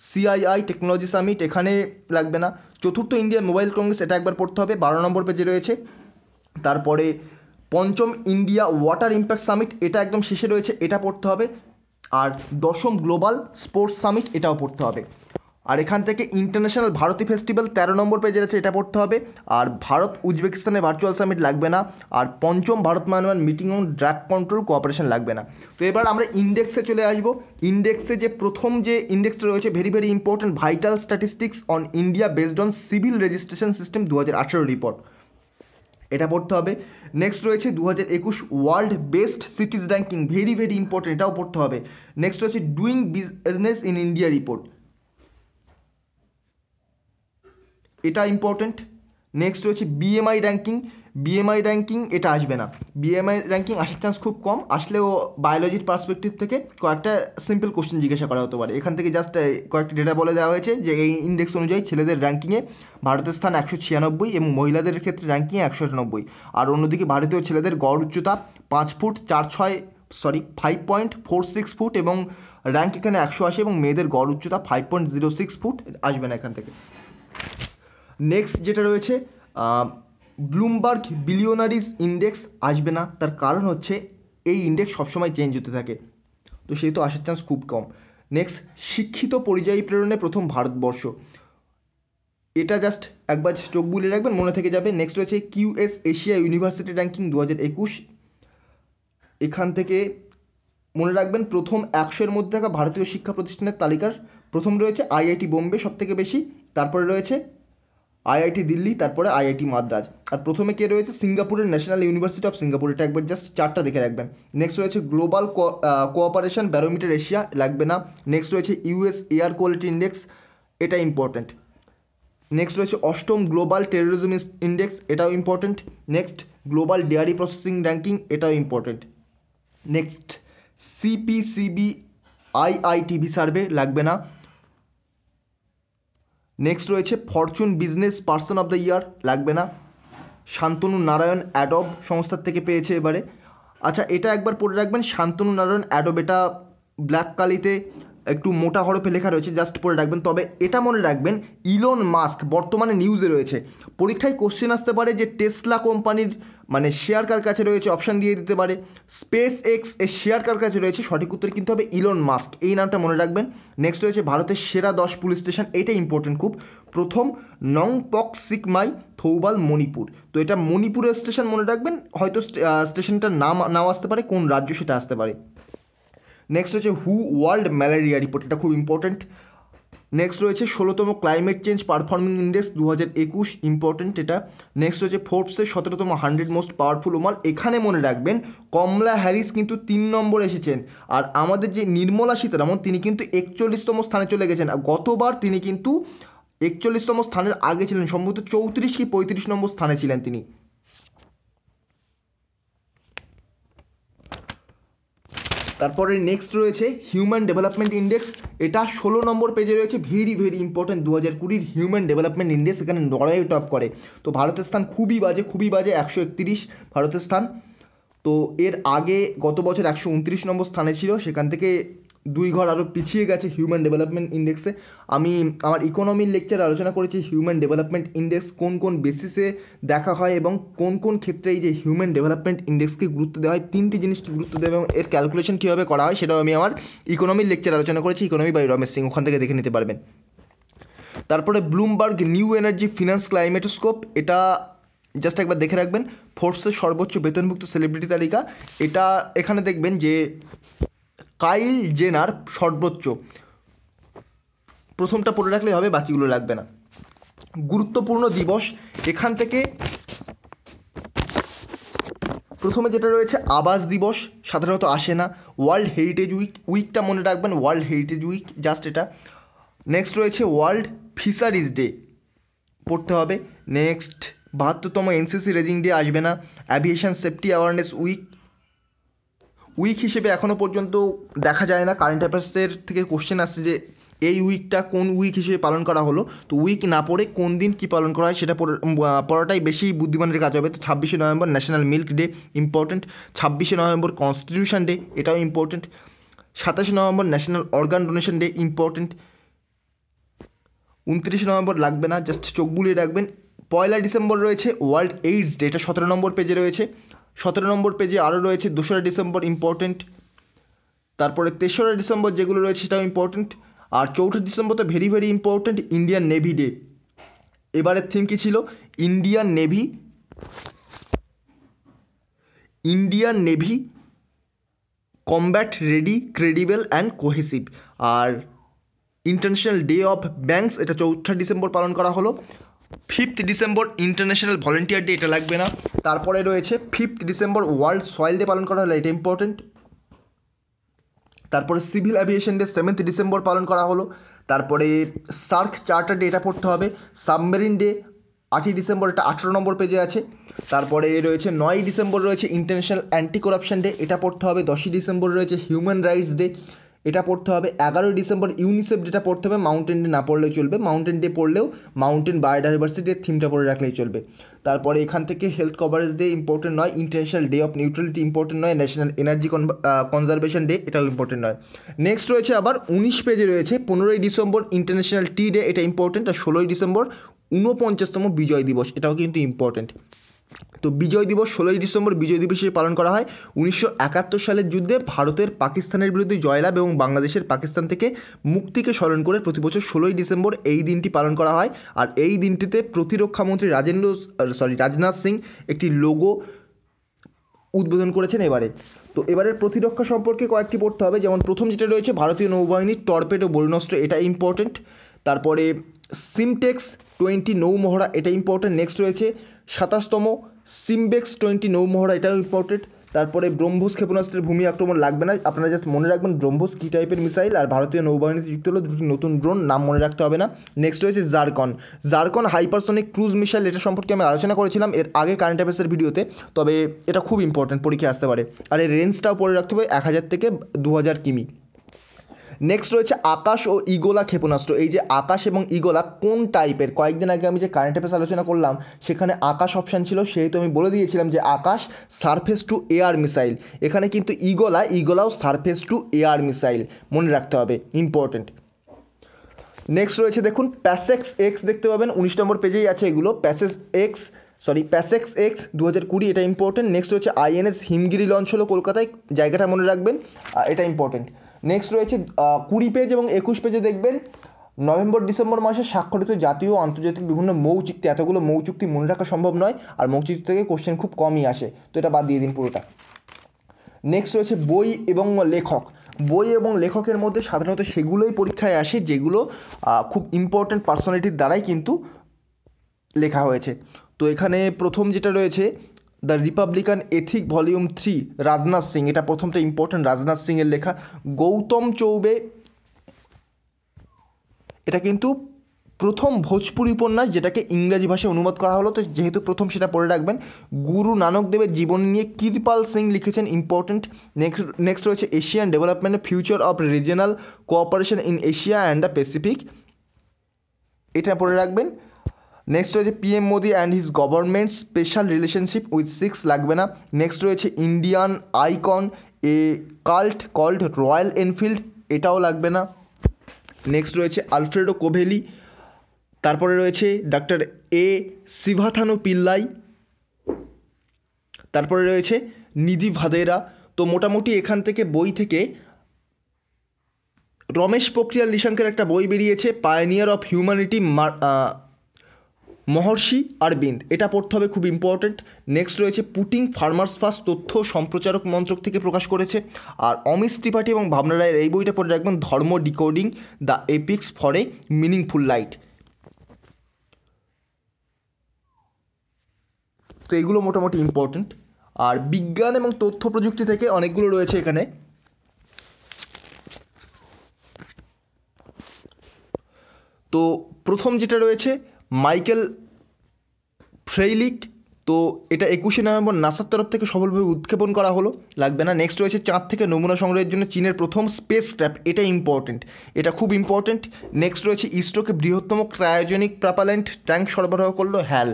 সিআইআই টেকনোলজি সামিট, এখানে লাগবে না। 4র্থ ইন্ডিয়া মোবাইল কংগ্রেস, এটা একবার পড়তে হবে, 12 নম্বর পেজে রয়েছে। তারপরে 5ম ইন্ডিয়া ওয়াটার ইম্প্যাক্ট সামিট, এটা একদম শেষে রয়েছে, এটা পড়তে হবে। আর 10ম গ্লোবাল স্পোর্টস সামিট, এটাও পড়তে হবে। আর এখান থেকে ইন্টারন্যাশনাল ভারতী ফেস্টিভ্যাল 13 নম্বর পেজে আছে, এটা পড়তে হবে। আর ভারত উজবেকিস্তানের ভার্চুয়াল সামিট লাগবে না। আর 5ম Bharat Myanmar meeting on drug control cooperation লাগবে না। তো এবার আমরা ইন্ডেক্সে চলে আসব। ইন্ডেক্সে যে প্রথম যে ইন্ডেক্সটা রয়েছে, very very important, vital statistics on India based on civil registration system 2018 report, এটা পড়তে হবে। নেক্সট রয়েছে 2021 world best সিটিজ ranking, very very important, এটাও পড়তে হবে। নেক্সট রয়েছে doing business in India report, এটা ইম্পর্টেন্ট। নেক্সট রয়েছে বিএমআই র্যাঙ্কিং, এটা আসবে না। বিএমআই র্যাঙ্কিং আসার চান্স খুব কম, আসলেও বায়োলজির পার্সপেক্টিভ থেকে কয়েকটা সিম্পল কোশ্চেন জিজ্ঞাসা করা হতে পারে। এখান থেকে জাস্ট কয়েকটা ডেটা বলে দেওয়া হয়েছে যে এই ইন্ডেক্স অনুযায়ী ছেলেদের র্যাঙ্কিংয়ে ভারতের স্থান 196 এবং মহিলাদের ক্ষেত্রে র্যাঙ্কিংয়ে 198। আর অন্যদিকে ভারতীয় ছেলেদের গড় উচ্চতা 5.46 ফুট এবং র্যাঙ্ক এখানে 180, এবং মেয়েদের গড় উচ্চতা 5.06 ফুট, আসবে না এখান থেকে। নেক্সট যেটা রয়েছে ব্লুমবার্গ বিলিয়নারিজ ইন্ডেক্স, আসবে না। তার কারণ হচ্ছে এই ইন্ডেক্স সবসময় চেঞ্জ হতে থাকে, তো সেই তো আসার চান্স খুব কম। নেক্সট শিক্ষিত পরিযায়ী প্রেরণে প্রথম ভারতবর্ষ, এটা জাস্ট একবার চোখ বুলিয়ে রাখবেন, মনে থেকে যাবে। নেক্সট রয়েছে কিউএস এশিয়া ইউনিভার্সিটি র্যাঙ্কিং 2021, এখান থেকে মনে রাখবেন প্রথম 100-এর মধ্যে থাকা ভারতীয় শিক্ষা প্রতিষ্ঠানের তালিকার প্রথম রয়েছে আইআইটি বোম্বে সবথেকে বেশি, তারপরে রয়েছে আইআইটি দিল্লি, তারপরে আইআইটি মাদ্রাজ। আর প্রথমে কে রয়েছে? সিঙ্গাপুরের ন্যাশনাল ইউনিভার্সিটি অফ সিঙ্গাপুর, এটা একবার জাস্ট চারটা দেখে রাখবেন। নেক্সট রয়েছে গ্লোবাল কোঅপারেশন ব্যারোমিটার এশিয়া, লাগবে না। নেক্সট রয়েছে ইউএস এয়ার কোয়ালিটি ইন্ডেক্স, এটা ইম্পর্টেন্ট। নেক্সট রয়েছে 8ম গ্লোবাল টেরোরিজম ইন্ডেক্স, এটাও important. Next global dairy processing ranking, এটাও ইম্পর্টেন্ট। নেক্সট সিপিসিবি আইআইটিভি সার্ভে, লাগবে না। নেক্সট রয়েছে Fortune business person of the year, লাগবে না। শান্তনু নারায়ণ অ্যাডব সংস্থার থেকে পেয়েছে এবারে। আচ্ছা, এটা একবার পড়ে রাখবেন, শান্তনু নারায়ণ অ্যাডব, এটা ব্ল্যাক কালিতে একটু মোটা হরফে লেখা রয়েছে, জাস্ট পড়ে রাখবেন। তবে এটা মনে রাখবেন, ইলন মাস্ক বর্তমানে নিউজে রয়েছে, পরীক্ষায় কোশ্চেন আসতে পারে যে টেসলা কোম্পানির মানে শেয়ার কার কাছে রয়েছে, অপশান দিয়ে দিতে পারে। স্পেস এক্স এর শেয়ার কার কাছে রয়েছে, সঠিক উত্তর কিন্তু হবে ইলন মাস্ক, এই নামটা মনে রাখবেন। নেক্সট রয়েছে ভারতের সেরা 10 পুলিশ স্টেশন, এটা ইম্পর্টেন্ট খুব। প্রথম নংপক সিকমাই থৌবাল মণিপুর, তো এটা মণিপুরের স্টেশন মনে রাখবেন, হয়তো স্টেশনটার নাও আসতে পারে, কোন রাজ্য সেটা আসতে পারে। নেক্সট রয়েছে হু ওয়ার্ল্ড ম্যালেরিয়া রিপোর্ট, এটা খুব ইম্পর্টেন্ট। নেক্সট রয়েছে 16তম climate change performing index 2021, important এটা। নেক্সট রয়েছে ফোর্বসের 17তম 100 মোস্ট পাওয়ারফুল ওম্যান, এখানে মনে রাখবেন কমলা হ্যারিস কিন্তু 3 নম্বরে এসেছেন, আর আমাদের যে নির্মলা সীতারামন তিনি কিন্তু 41তম স্থানে চলে গেছেন। গতবার তিনি কিন্তু 41তম স্থানের আগে ছিলেন, সম্ভবত 34 কি 35 নম্বর স্থানে ছিলেন তিনি। তারপরে নেক্সট রয়েছে হিউম্যান ডেভেলপমেন্ট ইন্ডেক্স, এটা 16 নম্বর পেজে রয়েছে, very very important. 2020 human development index, এখানে নরওয়ে টপ করে। তো ভারতের স্থান খুবই বাজে 131 ভারতের স্থান। তো এর আগে গত বছর 129 নম্বর স্থানে ছিল, সেখান থেকে 2 ঘর আরও পিছিয়ে গেছে হিউম্যান ডেভেলপমেন্ট ইন্ডেক্সে। আমি আমার ইকোনমির লেকচার আলোচনা করেছি হিউম্যান ডেভেলপমেন্ট ইন্ডেক্স কোন কোন বেসিসে দেখা হয় এবং কোন কোন ক্ষেত্রে এই যে হিউম্যান ডেভেলপমেন্ট ইন্ডেক্সকে গুরুত্ব দেওয়া হয়, 3টি জিনিসকে গুরুত্ব দেওয়া এবং এর ক্যালকুলেশন কীভাবে করা হয় সেটাও আমি আমার ইকোনমির লেকচার আলোচনা করেছি, ইকোনমি বাই রমেশ সিং, ওখান থেকে দেখে নিতে পারবেন। তারপরে ব্লুমবার্গ নিউ এনার্জি ফিনান্স ক্লাইমেটোস্কোপ, এটা জাস্ট একবার দেখে রাখবেন। ফোর্বসের সর্বোচ্চ বেতনভুক্ত সেলিব্রিটি তালিকা, এটা এখানে দেখবেন যে কাইল জেনার সর্বোচ্চ, প্রথমটা পড়ে রাখলেই হবে, বাকিগুলো লাগবে না। গুরুত্বপূর্ণ দিবস, এখান থেকে প্রথমে যেটা রয়েছে আবাস দিবস, সাধারণত আসে না। ওয়ার্ল্ড হেরিটেজ উইক, উইকটা মনে রাখবেন, ওয়ার্ল্ড হেরিটেজ উইক জাস্ট এটা। নেক্সট রয়েছে ওয়ার্ল্ড ফিশারিজ ডে, পড়তে হবে। নেক্সট 72তম এনসিসি রেজিং ডে, আসবে না। Aviation safety awareness week, week হিসেবে এখনও পর্যন্ত দেখা যায় না, কারেন্ট অ্যাফেয়ার্সের থেকে কোশ্চেন আসছে যে এই উইকটা কোন উইক হিসেবে পালন করা হলো, তো উইক না পড়ে কোন দিন কী পালন করা হয় সেটা পড়াটাই বেশি বুদ্ধিমানের কাজ হবে। তো 26শে November national milk day, important. 26শে নভেম্বর কনস্টিটিউশন ডে, এটাও ইম্পর্টেন্ট। 27শে November national organ donation day, important. 29শে নভেম্বর লাগবে না, জাস্ট চোখ বুলিয়ে রাখবেন। 1 ডিসেম্বর রয়েছে ওয়ার্ল্ড এইডস ডে, এটা 17 নম্বর পেজে রয়েছে। 17 নম্বর পেজে আরও রয়েছে 2রা ডিসেম্বর, ইম্পর্টেন্ট। তারপরে 3রা ডিসেম্বর যেগুলো রয়েছে সেটাও ইম্পর্টেন্ট। আর 4ঠা ডিসেম্বর তো very very important, Indian navy day. এবারের থিম কী ছিল? Indian navy combat ready, credible and cohesive. আর ইন্টারন্যাশনাল ডে অফ ব্যাঙ্কস, এটা 4ঠা ডিসেম্বর পালন করা হলো। 5th December international volunteer day, এটা লাগবে না। তারপরে রয়েছে 5th December world soil day পালন করা হলো, এটা ইম্পর্টেন্ট। তারপরে civil aviation day 7th December পালন করা হলো। তারপরে সার্ক চার্টার ডে, এটা পড়তে হবে। সাবমেরিন ডে 8ই ডিসেম্বর, এটা 18 নম্বর পেজে আছে। তারপরে রয়েছে 9ই ডিসেম্বর রয়েছে ইন্টারন্যাশনাল অ্যান্টি করাপশন ডে, এটা পড়তে হবে। 10ই ডিসেম্বর রয়েছে হিউম্যান রাইটস ডে, এটা পড়তে হবে। 11ই ডিসেম্বর ইউনিসেফ ডেটা পড়তে হবে, মাউন্টেন ডে না পড়লেও চলবে, মাউন্টেন ডে পড়লেও মাউন্টেন বায়োডাইভার্সিটির থিমটা পড়ে রাখলেই চলবে। তারপরে এখান থেকে হেলথ কভারেজ ডে ইম্পর্টেন্ট নয়, international day of neutrality important নয়, ন্যাশনাল এনার্জি কনজারভেশন ডে, এটাও ইম্পর্টেন্ট নয়। নেক্সট রয়েছে আবার 19 পেজে রয়েছে 15ই ডিসেম্বর ইন্টারন্যাশনাল টি ডে, এটা ইম্পর্টেন্ট। আর 16ই ডিসেম্বর 49তম বিজয় দিবস, এটাও কিন্তু ইম্পর্টেন্ট। তো বিজয় দিবস 16ই ডিসেম্বর বিজয় দিবস হিসেবে পালন করা হয়। 1971 সালের যুদ্ধে ভারতের পাকিস্তানের বিরুদ্ধে জয়লাভ এবং বাংলাদেশের পাকিস্তান থেকে মুক্তিকে স্মরণ করে প্রতি বছর 16ই ডিসেম্বর এই দিনটি পালন করা হয়। আর এই দিনটিতে প্রতিরক্ষামন্ত্রী রাজনাথ সিং একটি লোগো উদ্বোধন করেছেন এবারে। তো এবারের প্রতিরক্ষা সম্পর্কে কয়েকটি পড়তে হবে, যেমন প্রথম যেটা রয়েছে ভারতীয় নৌবাহিনীর টর্পেডো বরুণাস্ত্র, এটা ইম্পর্টেন্ট। তারপরে সিমটেক্স 20 নৌমহড়া, এটা ইম্পর্টেন্ট। নেক্সট রয়েছে 27তম সিমবেক্স 20 নৌমহড়া, এটাও ইম্পর্টেন্ট। তারপরে ব্রহ্মোস ক্ষেপণাস্ত্রের ভূমি আক্রমণ লাগবে না, আপনারা জাস্ট মনে রাখবেন ব্রহ্মোস কী টাইপের মিসাইল, আর ভারতীয় নৌবাহিনীতে যুক্ত হলো 2টি নতুন ড্রোন, নাম মনে রাখতে হবে না। নেক্সট রয়েছে জারকন হাইপারসনিক ক্রুজ মিসাইল, এটা সম্পর্কে আমি আলোচনা করেছিলাম এর আগে কারেন্ট অ্যাফেয়ার্সের ভিডিওতে, তবে এটা খুব ইম্পর্টেন্ট, পরীক্ষায় আসতে পারে। আর এর রেঞ্জটাও পড়ে রাখতে হবে 1000 থেকে 2000 কিমি। নেক্সট রয়েছে আকাশ ও ইগোলা ক্ষেপণাস্ত্র, এই যে আকাশ এবং ইগোলা কোন টাইপের, কয়েকদিন আগে আমি যে কারেন্ট অ্যাফেয়ার্স আলোচনা করলাম সেখানে আকাশ অপশান ছিল, সেহেতু আমি বলে দিয়েছিলাম যে আকাশ সারফেস টু এয়ার মিসাইল, এখানে কিন্তু ইগোলাও সারফেস টু এয়ার মিসাইল, মনে রাখতে হবে, ইম্পর্টেন্ট। নেক্সট রয়েছে দেখুন প্যাসেক্স এক্স, দেখতে পাবেন 19 নম্বর পেজেই আছে এগুলো, প্যাসেক্স এক্স 2020, এটা ইম্পর্টেন্ট। নেক্সট রয়েছে আইএনএস হিমগিরি লঞ্চ হলো কলকাতায়, জায়গাটা মনে রাখবেন, এটা ইম্পর্টেন্ট। নেক্সট রয়েছে 20 পেজ এবং 21 পেজে দেখবেন নভেম্বর ডিসেম্বর মাসে স্বাক্ষরিত জাতীয় ও আন্তর্জাতিক বিভিন্ন মৌ চুক্তি, এতগুলো মৌ চুক্তি মনে রাখা সম্ভব নয়, আর মৌ চুক্তি থেকে কোশ্চেন খুব কমই আসে, তো এটা বাদ দিয়ে দিন পুরোটা। নেক্সট রয়েছে বই এবং লেখকের মধ্যে সাধারণত সেগুলোই পরীক্ষায় আসে যেগুলো খুব ইম্পর্ট্যান্ট পার্সোনালিটির দ্বারাই কিন্তু লেখা হয়েছে। তো এখানে প্রথম যেটা রয়েছে the Republican ethic volume 3, Rajnath Singh, এটা প্রথমটা ইম্পর্টেন্ট, রাজনাথ সিংয়ের লেখা। গৌতম চৌবে, এটা কিন্তু প্রথম ভোজপুরি উপন্যাস যেটাকে ইংরাজি ভাষায় অনুবাদ করা হলো, তো যেহেতু প্রথম সেটা পড়ে রাখবেন। গুরু নানক দেবের জীবনী নিয়ে কৃপাল সিং লিখেছেন, ইম্পর্টেন্ট। নেক্সট রয়েছে Asian development future of regional cooperation in Asia and the Pacific, এটা পড়ে রাখবেন। নেক্সট রয়েছে PM Modi and his government special relationship with six, লাগবে না। নেক্সট রয়েছে ইন্ডিয়ান আইকন এ কাল্ট কল্ড রয়্যাল এনফিল্ড, এটাও লাগবে না। নেক্সট রয়েছে আলফ্রেডো কোভেলি, তারপরে রয়েছে ডাক্তার এ শিভাথানু পিল্লাই, তারপরে রয়েছে নিধি ভাদেরা। তো মোটামুটি এখান থেকে বই থেকে রমেশ পোখরিয়াল নিশাঙ্কের একটা বই বেরিয়েছে, পায়োনিয়ার অফ হিউম্যানিটি, মহর্ষি অরবিন্দ, এটা পড়তে হবে, খুব ইম্পর্ট্যান্ট। নেক্সট রয়েছে পুটিং ফার্মার্স ফার্স্ট, তথ্য সম্প্রচারক মন্ত্রক থেকে প্রকাশ করেছে। আর অমিশ ত্রিপাঠী এবং ভাবনা রায়ের এই বইটা পড়ে রাখবেন, ধর্ম decoding the epics for a meaningful light. তো এগুলো মোটামুটি ইম্পর্ট্যান্ট। আর বিজ্ঞান এবং তথ্য প্রযুক্তি থেকে অনেকগুলো রয়েছে এখানে। তো প্রথম যেটা রয়েছে মাইকেল ফ্রেইলিক, তো এটা 21শে নভেম্বর নাসার তরফ থেকে সফলভাবে উৎক্ষেপণ করা হলো, লাগবে না। নেক্সট রয়েছে চাঁদ থেকে নমুনা সংগ্রহের জন্য চীনের প্রথম স্পেস ক্রাফট, এটা ইম্পর্টেন্ট, এটা খুব ইম্পর্টেন্ট। নেক্সট রয়েছে ইসরোকে বৃহত্তম ক্রায়োজেনিক প্রপাল্যান্ট ট্যাঙ্ক সরবরাহ করলো হ্যাল,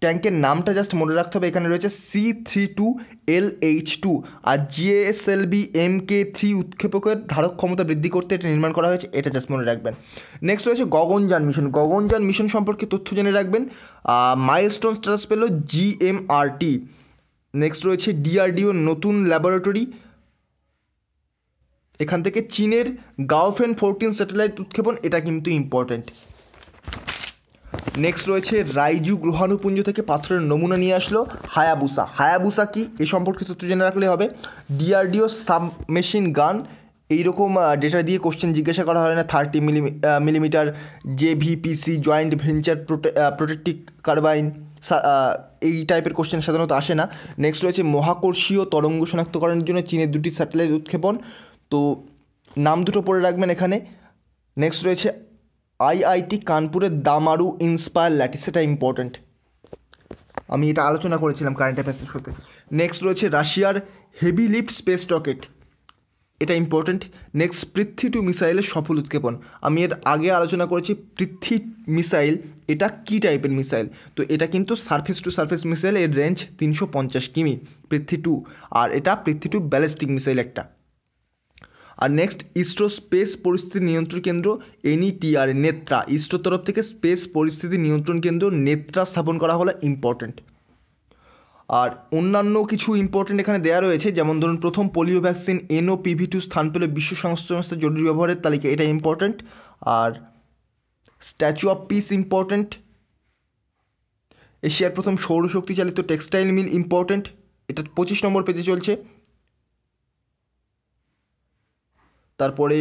ট্যাঙ্কের নামটা জাস্ট মনে রাখতে হবে। এখানে রয়েছে C32LH2। আর GSLV Mk3 উৎক্ষেপকের ধারক ক্ষমতা বৃদ্ধি করতে এটা নির্মাণ করা হয়েছে, এটা জাস্ট মনে রাখবেন। নেক্সট রয়েছে গগনযান মিশন, গগনযান মিশন সম্পর্কে তথ্য জেনে রাখবেন। মাইলস্টোন স্ট্যাটাস পেল GMRT। নেক্সট রয়েছে DRDO নতুন ল্যাবরেটরি, এখান থেকে চীনের গাওফেন 14 স্যাটেলাইট উৎক্ষেপণ, এটা কিন্তু ইম্পর্ট্যান্ট। নেক্সট রয়েছে রাইজু গ্রহাণুপুঞ্জ থেকে পাথরের নমুনা নিয়ে আসলো হায়াবুসা। হায়াবুসা কি এ সম্পর্কে তথ্য জেনে রাখলে হবে। DRDO সাবমেশিন গান, এইরকম ডেটা দিয়ে কোশ্চেন জিজ্ঞাসা করা হয় না। 30 millimetre JVPC joint venture protective carbine, এই টাইপের কোশ্চেন সাধারণত আসে না। নেক্সট রয়েছে মহাকর্ষীয় তরঙ্গ শনাক্তকরণের জন্য চীনের 2টি স্যাটেলাইট উৎক্ষেপণ, তো নাম দুটো পড়ে রাখবেন এখানে। নেক্সট রয়েছে IIT কানপুরের দামারু ইন্সপায়ার ল্যাটিস, সেটা ইম্পর্ট্যান্ট, আমি এটা আলোচনা করেছিলাম কারেন্ট অ্যাফেয়ার্সের সাথে। নেক্সট রয়েছে রাশিয়ার হেভি লিফট স্পেস রকেট, এটা ইম্পর্ট্যান্ট। নেক্সট পৃথ্বী-2 মিসাইলের সফল উৎক্ষেপণ, আমি এর আগে আলোচনা করেছি পৃথ্বী মিসাইল এটা কী টাইপের মিসাইল, তো এটা কিন্তু সারফেস টু সারফেস মিসাইল, এর রেঞ্জ 350 কিমি পৃথ্বী-2, আর এটা পৃথ্বী-2 ব্যালিস্টিক মিসাইল একটা। আর নেক্সট ইসরো স্পেস পরিস্থিতি নিয়ন্ত্রণ কেন্দ্র NETR নেত্রা, ইসরোর তরফ থেকে স্পেস পরিস্থিতি নিয়ন্ত্রণ কেন্দ্র নেত্রা স্থাপন করা হলো, ইম্পর্ট্যান্ট। আর অন্যান্য কিছু ইম্পর্ট্যান্ট এখানে দেওয়া রয়েছে, যেমন ধরুন প্রথম পোলিও ভ্যাকসিন NOPV2 স্থান পেল বিশ্ব স্বাস্থ্য সংস্থার জরুরি ব্যবহারের তালিকা, এটা ইম্পর্ট্যান্ট। আর স্ট্যাচু অফ পিস ইম্পর্ট্যান্ট। এশিয়ার প্রথম সৌরশক্তি চালিত টেক্সটাইল মিল ইম্পর্ট্যান্ট, এটা 25 নম্বর পেজে চলছে। তারপরে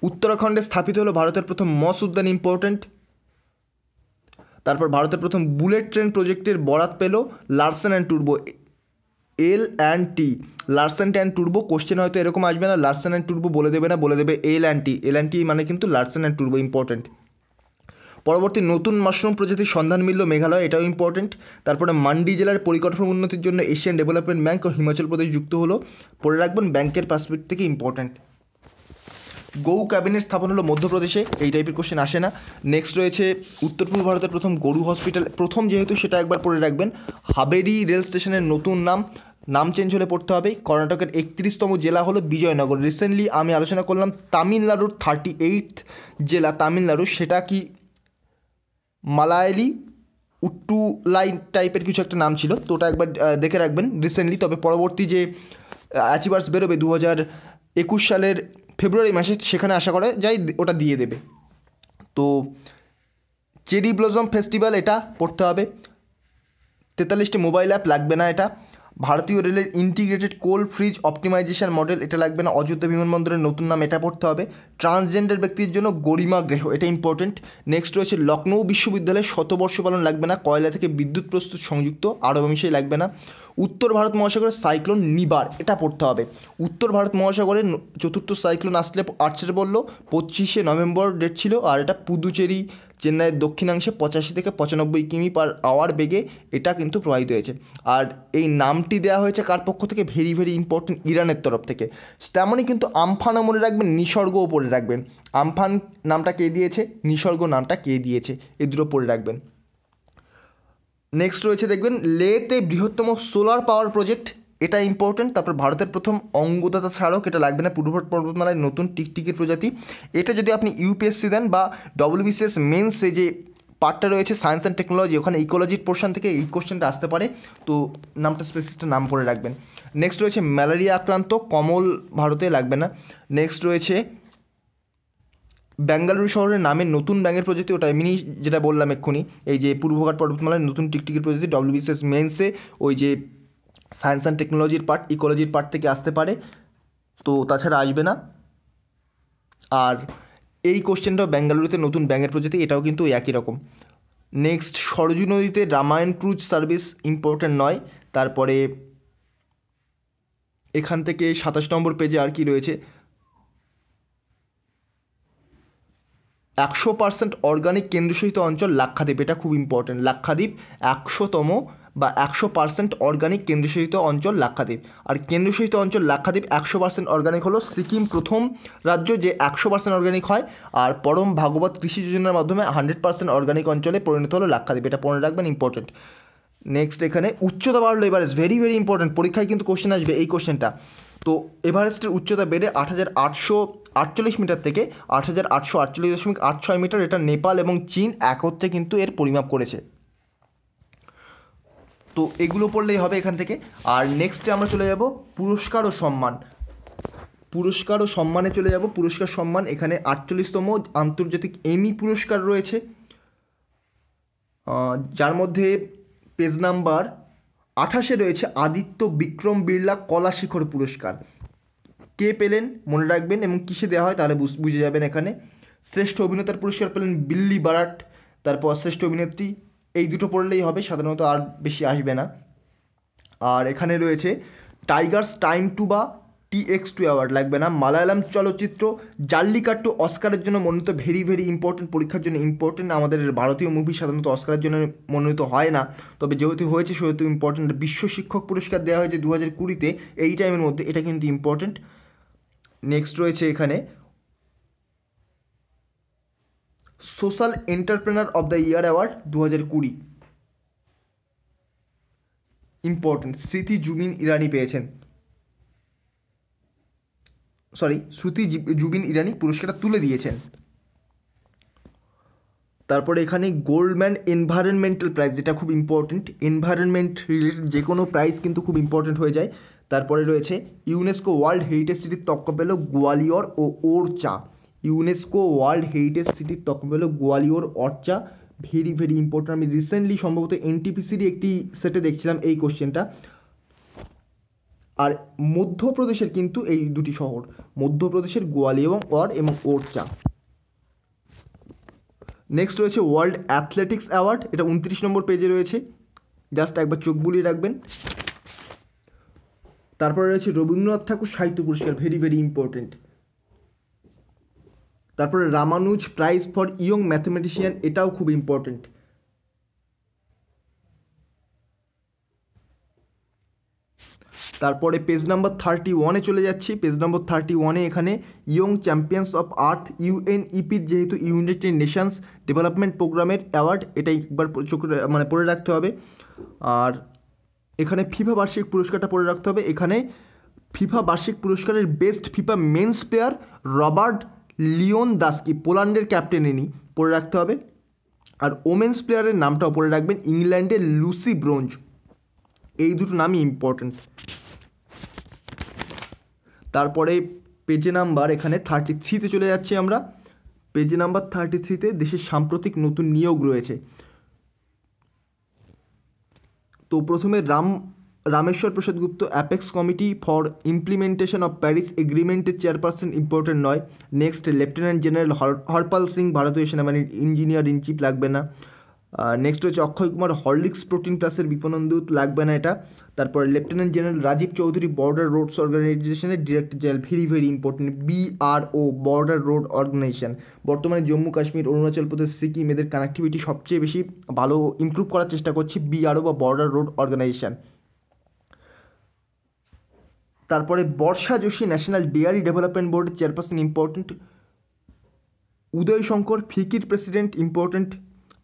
উত্তরাখণ্ডে স্থাপিত হলো ভারতের প্রথম মৎস্য উদ্যান, ইম্পর্ট্যান্ট। তারপর ভারতের প্রথম বুলেট ট্রেন প্রজেক্টের বরাত পেল লারসেন অ্যান্ড টুরবো L&T, লারসেন অ্যান্ড টুরবো, কোশ্চেন হয়তো এরকম আসবে না, লারসেন অ্যান্ড টুরবো বলে দেবে না, বলে দেবে L&T মানে কিন্তু লারসেন অ্যান্ড টুরবো, ইম্পর্ট্যান্ট। পরবর্তী নতুন মাশরুম প্রজাতির সন্ধান মিলল মেঘালয়, এটাও ইম্পর্ট্যান্ট। তারপরে মান্ডি জেলার পরিকাঠামো উন্নতির জন্য এশিয়ান ডেভেলপমেন্ট ব্যাঙ্ক ও হিমাচল প্রদেশ যুক্ত হলো, পড়ে রাখবেন, ব্যাংকের পাসপোর্ট থেকে ইম্পর্ট্যান্ট। গৌ ক্যাবিনেট স্থাপন হলো মধ্যপ্রদেশে, এই টাইপের কোশ্চেন আসে না। নেক্সট রয়েছে উত্তর পূর্ব ভারতের প্রথম গরু হসপিটাল, প্রথম যেহেতু সেটা একবার পড়ে রাখবেন। হাবেরি রেল স্টেশনের নতুন নাম চেঞ্জ হলে পড়তে হবে। কর্ণাটকের 31তম জেলা হলো বিজয়নগর। রিসেন্টলি আমি আলোচনা করলাম তামিলনাড়ুর 38th জেলা তামিলনাড়ু, সেটা কি মালায়ালি উট্টুলাই টাইপের কিছু একটা নাম ছিল, তো ওটা একবার দেখে রাখবেন রিসেন্টলি। তবে পরবর্তী যে অ্যাচিভার্স বেরোবে 2021 সালের ফেব্রুয়ারি মাসে, সেখানে আশা করা যায় ওটা দিয়ে দেবে। তো চেরি ব্লসম ফেস্টিভ্যাল এটা পড়তে হবে। 43টি মোবাইল অ্যাপ লাগবে না এটা। ভারতীয় রেলের ইন্টিগ্রেটেড কোল ফ্রিজ অপটিমাইজেশন মডেল, এটা লাগবে না। অযোধ্যা বিমানবন্দরের নতুন নাম, এটা পড়তে হবে। ট্রান্সজেন্ডার ব্যক্তির জন্য গরিমা গৃহ, এটা ইম্পর্টেন্ট। নেক্সট রয়েছে লখনৌ বিশ্ববিদ্যালয়ের শতবর্ষ পালন, লাগবে না। কয়লা থেকে বিদ্যুৎ প্রস্তুত সংযুক্ত আরব বিষয়, লাগবে না। উত্তর ভারত মহাসাগরের সাইক্লোন নিবার, এটা পড়তে হবে। উত্তর ভারত মহাসাগরের 4th সাইক্লোন আসছে বললো 25শে নভেম্বর ডেট ছিল, আর এটা পুদুচেরি চেন্নাইয়ের দক্ষিণাংশে 85 থেকে 95 কিমি/আওয়ার বেগে এটা কিন্তু প্রবাহিত হয়েছে। আর এই নামটি দেওয়া হয়েছে কার পক্ষ থেকে, ভেরি ভেরি ইম্পর্টেন্ট, ইরানের তরফ থেকে। তেমনই কিন্তু আমফানও মনে রাখবেন, নিসর্গও পড়ে রাখবেন। আমফান নামটা কে দিয়েছে, নিসর্গ নামটা কে দিয়েছে, এই দুটো পড়ে রাখবেন। নেক্সট রয়েছে দেখবেন লেতে বৃহত্তম সোলার পাওয়ার প্রজেক্ট, এটা ইম্পর্টেন্ট। তারপর ভারতের প্রথম অঙ্গদাতা স্মারক, এটা লাগবে না। পূর্ব পর্বতমালায় নতুন টিকটিকির প্রজাতি, এটা যদি আপনি ইউপিএসসি দেন বা ডব্লিউবিসিএস মেন্সে যে পার্টটা রয়েছে সায়েন্স অ্যান্ড টেকনোলজি, ওখানে ইকোলজির পোর্শন থেকে এই কোশ্চেনটা আসতে পারে, তো নামটা স্পেসিফিকটা নাম করে রাখবেন। নেক্সট রয়েছে ম্যালেরিয়া আক্রান্ত কমল, ভারতে লাগবে না। নেক্সট রয়েছে বেঙ্গালুরু শহরের নামে নতুন ব্যাঙের প্রজাতি, ওটা এমনি যেটা বললাম এক্ষুনি, এই যে পূর্বঘাট পর্বতমালায় নতুন টিকটিকির প্রজাতি, ডব্লিউবিসিএস মেন্সে ওই যে সায়েন্স অ্যান্ড টেকনোলজির পার্ট, ইকোলজির পার্ট থেকে আসতে পারে, তো তাছাড়া আসবে না। আর এই কোশ্চেনটাও বেঙ্গালুরুতে নতুন ব্যাঙের প্রজাতি, এটাও কিন্তু একই রকম। নেক্সট সরজু নদীতে রামায়ণ ক্রুজ সার্ভিস, ইম্পর্টেন্ট নয়। তারপরে এখান থেকে 27 নম্বর পেজে আর কি রয়েছে, 100% অর্গানিক কেন্দ্রশাসিত অঞ্চল লাক্ষাদ্বীপ, এটা খুব ইম্পর্টেন্ট। লাক্ষাদ্বীপ 100তম বা 100% অর্গানিক কেন্দ্রশাসিত অঞ্চল লাক্ষাদ্বীপ। আর কেন্দ্রশাসিত অঞ্চল লাক্ষাদ্বীপ 100% অর্গানিক হলো সিকিম প্রথম রাজ্য যে 100% অর্গানিক হয়, আর পরম ভাগবত কৃষি যোজনার মাধ্যমে 100% অর্গানিক অঞ্চলে পরিণত হলো লাক্ষাদ্বীপ, এটা মনে রাখবেন, ইম্পর্টেন্ট। নেক্সট এখানে উচ্চতা বাড়লো এভারেস্ট, ভেরি ভেরি ইম্পর্টেন্ট, পরীক্ষায় কিন্তু কোশ্চেন আসবে এই কোশ্চেনটা। তো এভারেস্টের উচ্চতা বেড়ে 8,848 মিটার থেকে 8,848.86 মিটার, এটা নেপাল এবং চীন একত্রে কিন্তু এর পরিমাপ করেছে। তো এগুলো পড়লেই হবে এখান থেকে। আর নেক্সটে আমরা চলে যাব পুরস্কার ও সম্মান, পুরস্কার ও সম্মানে চলে যাব। পুরস্কার সম্মান, এখানে 48তম আন্তর্জাতিক এমি পুরস্কার রয়েছে, যার মধ্যে পেজ নাম্বার 28 রয়েছে আদিত্য বিক্রম বিড়লা কলা শিখর পুরস্কার। কে পেলেন মনে রাখবেন এবং কিসে দেওয়া হয় তাহলে বুঝে যাবেন এখানে। শ্রেষ্ঠ অভিনেতার পুরস্কার পেলেন বিল্লি বারাট, তারপর শ্রেষ্ঠ অভিনেত্রী, এই দুটো পড়লেই হবে, সাধারণত আর বেশি আসবে না। আর এখানে রয়েছে টাইগার্স টাইম টু বা TX2 অ্যাওয়ার্ড, লাগবে না। মালায়ালাম চলচ্চিত্র জাল্লিকাট্টু অস্কারের জন্য মনোনীত, ভেরি ভেরি ইম্পর্টেন্ট, পরীক্ষার জন্য ইম্পর্টেন্ট। আমাদের ভারতীয় মুভি সাধারণত অস্কারের জন্য মনোনীত হয় না, তবে যেহেতু হয়েছে সেহেতু ইম্পর্টেন্ট। বিশ্ব শিক্ষক পুরস্কার দেওয়া হয়েছে 2020-তে, এই টাইমের মধ্যে, এটা কিন্তু ইম্পর্টেন্ট। নেক্সট রয়েছে এখানে social entrepreneur of the year award 2020, important. স্মৃতি জুবিন ইরানি পেয়েছেন, জুবিন ইরানি পুরস্কারটা তুলে দিয়েছেন। তারপরে এখানে গোল্ডম্যান এনভায়রনমেন্টাল প্রাইজ, যেটা খুব ইম্পর্টেন্ট, এনভায়রনমেন্ট রিলেটেড যে কোনো প্রাইজ কিন্তু খুব ইম্পর্টেন্ট হয়ে যায়। তারপরে রয়েছে ইউনেস্কো ওয়ার্ল্ড হেরিটেজ সিটির তকমা পেল গোয়ালিয়র ও ওরচা, ইউনেস্কো ওয়ার্ল্ড হেরিটেজ সিটির তকমা পেল গোয়ালিয়র ওরচা, ভেরি ভেরি ইম্পর্টেন্ট। আমি রিসেন্টলি সম্ভবত NTPCর একটি সেটে দেখছিলাম এই কোশ্চেনটা। আর মধ্যপ্রদেশের কিন্তু এই দুটি শহর, মধ্যপ্রদেশের গোয়ালিয়র এবং ওরচা। নেক্সট রয়েছে ওয়ার্ল্ড অ্যাথলেটিক্স অ্যাওয়ার্ড, এটা 29 নম্বর পেজে রয়েছে, জাস্ট একবার চোখ বুলিয়ে রাখবেন। তারপরে রয়েছে রবীন্দ্রনাথ ঠাকুর সাহিত্য পুরস্কার, ভেরি ভেরি ইম্পর্টেন্ট। তারপরে Ramanuja prize for young mathematician, এটাও খুব ইম্পর্টেন্ট। তারপরে পেজ নাম্বার 31-এ চলে যাচ্ছি। পেজ নাম্বার 31-এ এখানে ইয়ং চ্যাম্পিয়ন্স অফ আর্থ, UNEPর যেহেতু ইউনাইটেড নেশনস ডেভেলপমেন্ট প্রোগ্রামের অ্যাওয়ার্ড, এটাই একবার পড়ে রাখতে হবে। আর এখানে ফিফা বার্ষিক পুরস্কারটা পড়ে রাখতে হবে। এখানে ফিফা বার্ষিক পুরস্কারের best FIFA men's player Robert Lewandowski, পোল্যান্ডের ক্যাপ্টেন, ইনি পড়ে রাখতে হবে। আর ওমেন্স প্লেয়ারের নামটাও পড়ে রাখবেন, ইংল্যান্ডের লুসি ব্রোঞ্জ, এই দুটো নামই ইম্পর্টেন্ট। তারপরে পেজে নাম্বার এখানে 33-তে চলে যাচ্ছি আমরা। পেজে নাম্বার 33-তে দেশের সাম্প্রতিক নতুন নিয়োগ রয়েছে। তো প্রথমে Rameshwar Prasad Gupta, apex committee for implementation of Paris এগ্রিমেন্টের চেয়ারপারসন, ইম্পর্টেন্ট নয়। Next lieutenant general Harpal Singh, ভারতীয় সেনাবাহিনীর ইঞ্জিনিয়ার ইন চিফ, লাগবে না। নেক্সট হচ্ছে অক্ষয় কুমার হরলিক্স প্রোটিন প্লাসের বিপণন দূত, লাগবে না এটা। তারপরে lieutenant general Rajiv Chowdhury border roads অর্গানাইজেশনের director general, very very important, BRO border road organisation. বর্তমানে জম্মু কাশ্মীর, অরুণাচল প্রদেশ, সিকিম, এদের কানেক্টিভিটি সবচেয়ে বেশি ভালো ইমপ্রুভ করার চেষ্টা করছি, BRO বা বর্ডার রোড অর্গানাইজেশন। তারপরে Varsha Joshi national dairy development বোর্ডের চেয়ারপারসন, ইম্পর্টেন্ট। উদয় শঙ্কর ফিকির প্রেসিডেন্ট, ইম্পর্টেন্ট।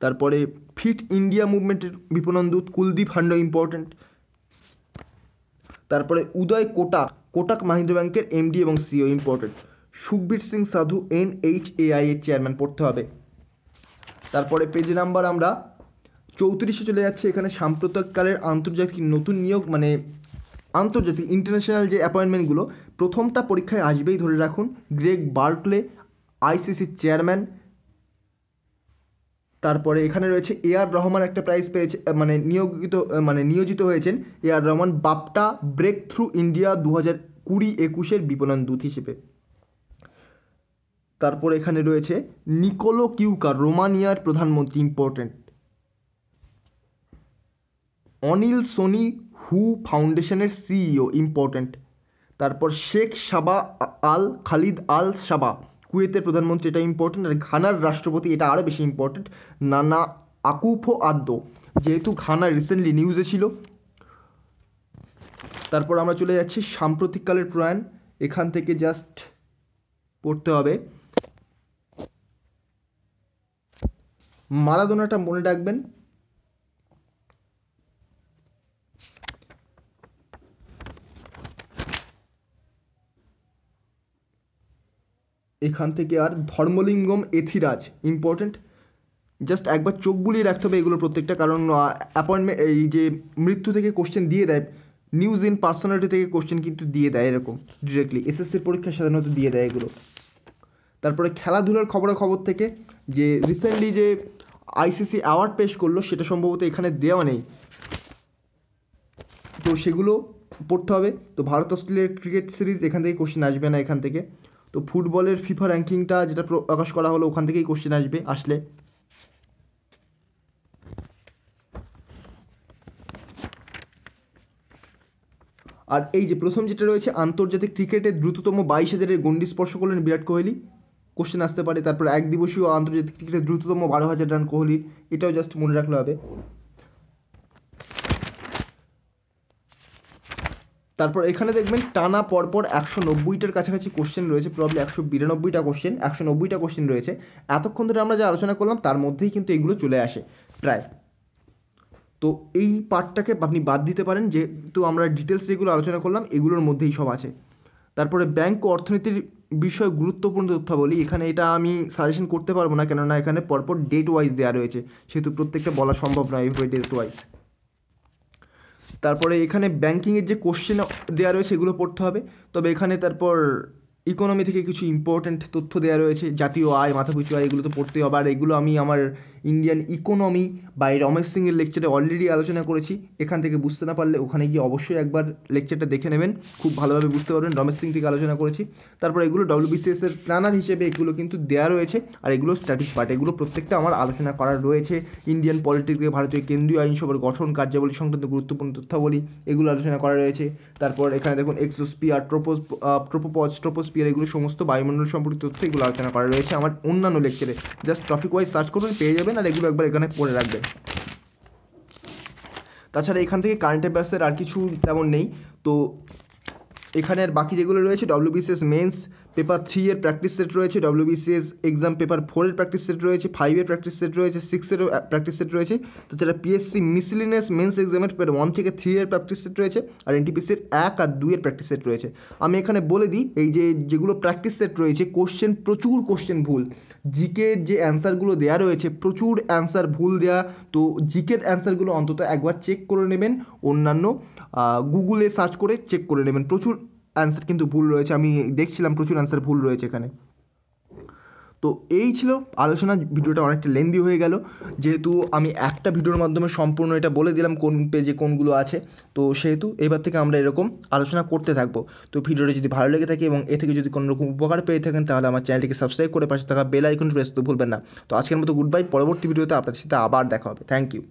তারপরে ফিট ইন্ডিয়া মুভমেন্টের বিপণন দূত কুলদীপ হান্ডা, ইম্পর্টেন্ট। তারপরে উদয় কোটাক, কোটাক মাহিন্দ্রা ব্যাংকের এমডি এবং সিও, ইম্পর্টেন্ট। সুখবীর সিং সাধু, NHAI এর চেয়ারম্যান, পড়তে হবে। তারপরে পেজ নাম্বার আমরা 34-এ চলে যাচ্ছে। এখানে সাম্প্রতিককালের আন্তর্জাতিক নতুন নিয়োগ, মানে আন্তর্জাতিক ইন্টারন্যাশনাল যে অ্যাপয়েন্টমেন্টগুলো প্রথমটা পরীক্ষায় আসবেই ধরে রাখুন। Greg Barclay, ICC chairman. তারপরে এখানে রয়েছে AR রহমান, একটা প্রাইজ পেয়েছে, নিয়োজিত হয়েছেন AR Rahman BAFTA breakthrough India 2020-21 বিপণন দূত হিসেবে। তারপর এখানে রয়েছে নিকোলো কিউকার, রোমানিয়ার প্রধানমন্ত্রী, ইম্পর্টেন্ট। অনিল সোনি, হু ফাউন্ডেশনের CEO, ইম্পর্টেন্ট। তারপর শেখ সাবা আল খালিদ আল সাবা, কুয়েতের প্রধানমন্ত্রী, এটা ইম্পর্টেন্ট। আর ঘানার রাষ্ট্রপতি, এটা আরও বেশি ইম্পর্টেন্ট, নানা আকুফো আদ্দো, যেহেতু ঘানা রিসেন্টলি নিউজে ছিল। তারপর আমরা চলে যাচ্ছি সাম্প্রতিককালের প্রয়াণ, এখান থেকে জাস্ট পড়তে হবে। মারাদোনাটা মনে রাখবেন। এখান থেকে আর ধর্মলিঙ্গম এথিরাজ, ইম্পর্টেন্ট। জাস্ট একবার চোখ বুলিয়ে রাখতে হবে এগুলো প্রত্যেকটা, কারণ অ্যাপয়েন্টমেন্ট এই যে মৃত্যু থেকে কোশ্চেন দিয়ে দেয়, নিউজ ইন পার্সোনালিটি থেকে কোশ্চেন কিন্তু দিয়ে দেয় এরকম ডিরেক্টলি, SSCর পরীক্ষা সাধারণত দিয়ে দেয় এগুলো। তারপরে খেলাধুলার খবর থেকে যে রিসেন্টলি যে ICC অ্যাওয়ার্ড পেশ করলো সেটা সম্ভবত এখানে দেওয়া নেই, তো সেগুলো পড়তে হবে। তো ভারত অস্ট্রেলিয়ার ক্রিকেট সিরিজ, এখান থেকে কোশ্চেন আসবে না এখান থেকে। তো ফুটবলের FIFA র্যাঙ্কিংটা যেটা প্রকাশ করা হলো ওখান থেকেই কোশ্চেন আসলে। আর এই যে প্রথম যেটা রয়েছে, আন্তর্জাতিক ক্রিকেটে দ্রুততম 22,000-এর গণ্ডি স্পর্শ করলেন বিরাট কোহলি, কোশ্চেন আসতে পারে। তারপর এক দিবসীয় আন্তর্জাতিক ক্রিকেটে দ্রুততম 12,000 রান কোহলির, এটাও জাস্ট মনে রাখলে হবে। তারপর এখানে দেখবেন টানা পরপর 190টার কাছাকাছি কোশ্চেন রয়েছে, প্রবলি 192টা কোশ্চেন, 190টা কোশ্চেন রয়েছে। এতক্ষণ ধরে আমরা যা আলোচনা করলাম তার মধ্যেই কিন্তু এগুলো চলে আসে প্রায়। তো এই পার্টটাকে আপনি বাদ দিতে পারেন, যেহেতু আমরা ডিটেলস যেগুলো আলোচনা করলাম এগুলোর মধ্যেই সব আছে। তারপরে ব্যাংক ও অর্থনীতির বিষয়ে গুরুত্বপূর্ণ তথ্যাবলী, এখানে এটা আমি সাজেশন করতে পারবো না, কেননা এখানে পরপর ডেট ওয়াইজ দেওয়া রয়েছে, সেহেতু প্রত্যেকটা বলা সম্ভব নয় এইভাবে ডেট ওয়াইজ। তারপরে এখানে ব্যাংকিংয়ের যে কোশ্চেন দেওয়া রয়েছে এগুলো পড়তে হবে। তবে এখানে তারপর ইকোনমি থেকে কিছু ইম্পর্ট্যান্ট তথ্য দেওয়া রয়েছে, জাতীয় আয়, মাথাপিছু আয়, এগুলো তো পড়তেই হবে। আর এগুলো আমি আমার ইন্ডিয়ান ইকোনমি বাই রমেশ সিংয়ের লেকচারে অলরেডি আলোচনা করেছি, এখান থেকে বুঝতে না পারলে ওখানে গিয়ে অবশ্যই একবার লেকচারটা দেখে নেবেন, খুব ভালোভাবে বুঝতে পারবেন। রমেশ সিং থেকে আলোচনা করেছি। তারপর এগুলো WBCS এর প্ল্যানার হিসেবে এগুলো কিন্তু দেওয়া রয়েছে, আর এগুলো স্ট্যাটিক পার্ট, এগুলো প্রত্যেকটা আমার আলোচনা করা রয়েছে। ইন্ডিয়ান পলিটিক্স থেকে ভারতীয় কেন্দ্রীয় আইনসভার গঠন, কার্যাবলী সংক্রান্ত গুরুত্বপূর্ণ তথ্যাবলী, এগুলো আলোচনা করা রয়েছে। তারপর এখানে দেখুন এক্সোস্পিয়ার, ট্রোপোস্পিয়ার, এগুলো সমস্ত বায়ুমণ্ডল সম্পর্কিত তথ্য, এগুলো আলোচনা করা রয়েছে আমার অন্যান্য লেকচারে। জাস্ট টপিক ওয়াইজ সার্চ করবেন, পেয়ে যাবেন, আর এগুলো একবার এখানে পড়ে রাখবেন। তাছাড়া এখান থেকে কারেন্ট অ্যাফেয়ার্সের আর কিছু তেমন নেই। তো এখানে আর বাকি যেগুলো রয়েছে, WBCS মেন্স পেপার 3 এর প্র্যাকটিস সেট রয়েছে, WBCS এক্সাম পেপার 4 এর প্র্যাকটিস সেট রয়েছে, 5 এর প্র্যাকটিস সেট রয়েছে, 6 এরও প্র্যাকটিস সেট রয়েছে। তাছাড়া PSC মিসলিনিয়াস মেন্স এক্সামের পেপার 1 থেকে 3 এর প্র্যাকটিস সেট রয়েছে, আর NTPCর 1 আর 2 এর প্র্যাকটিস সেট রয়েছে। আমি এখানে বলে দিই, এই যেগুলো প্র্যাকটিস সেট রয়েছে, প্রচুর কোশ্চেন ভুল, জিকের যে অ্যান্সারগুলো দেওয়া রয়েছে প্রচুর অ্যান্সার ভুল দেওয়া। তো জিকের অ্যান্সারগুলো অন্তত একবার চেক করে নেবেন, অন্যান্য গুগলে সার্চ করে চেক করে নেবেন, প্রচুর অ্যান্সার কিন্তু ভুল রয়েছে, আমি দেখছিলাম প্রচুর অ্যান্সার ভুল রয়েছে এখানে। তো এই ছিল আলোচনা, ভিডিওটা অনেকটা লেন্দি হয়ে গেল, যেহেতু আমি একটা ভিডিওর মাধ্যমে সম্পূর্ণ এটা বলে দিলাম কোন পেজে কোনগুলো আছে। তো সেহেতু এবার থেকে আমরা এরকম আলোচনা করতে থাকবো। তো ভিডিওটা যদি ভালো লেগে থাকে এবং এ থেকে যদি কোনো রকম উপকার পেয়ে থাকেন, তাহলে আমার চ্যানেলটিকে সাবস্ক্রাইব করে পাশে থাকা বেল আইকন প্রেস করতে ভুলবেন না। তো আজকের মতো গুড বাই, পরবর্তী ভিডিওতে আপনাদের সাথে আবার দেখা হবে। Thank you.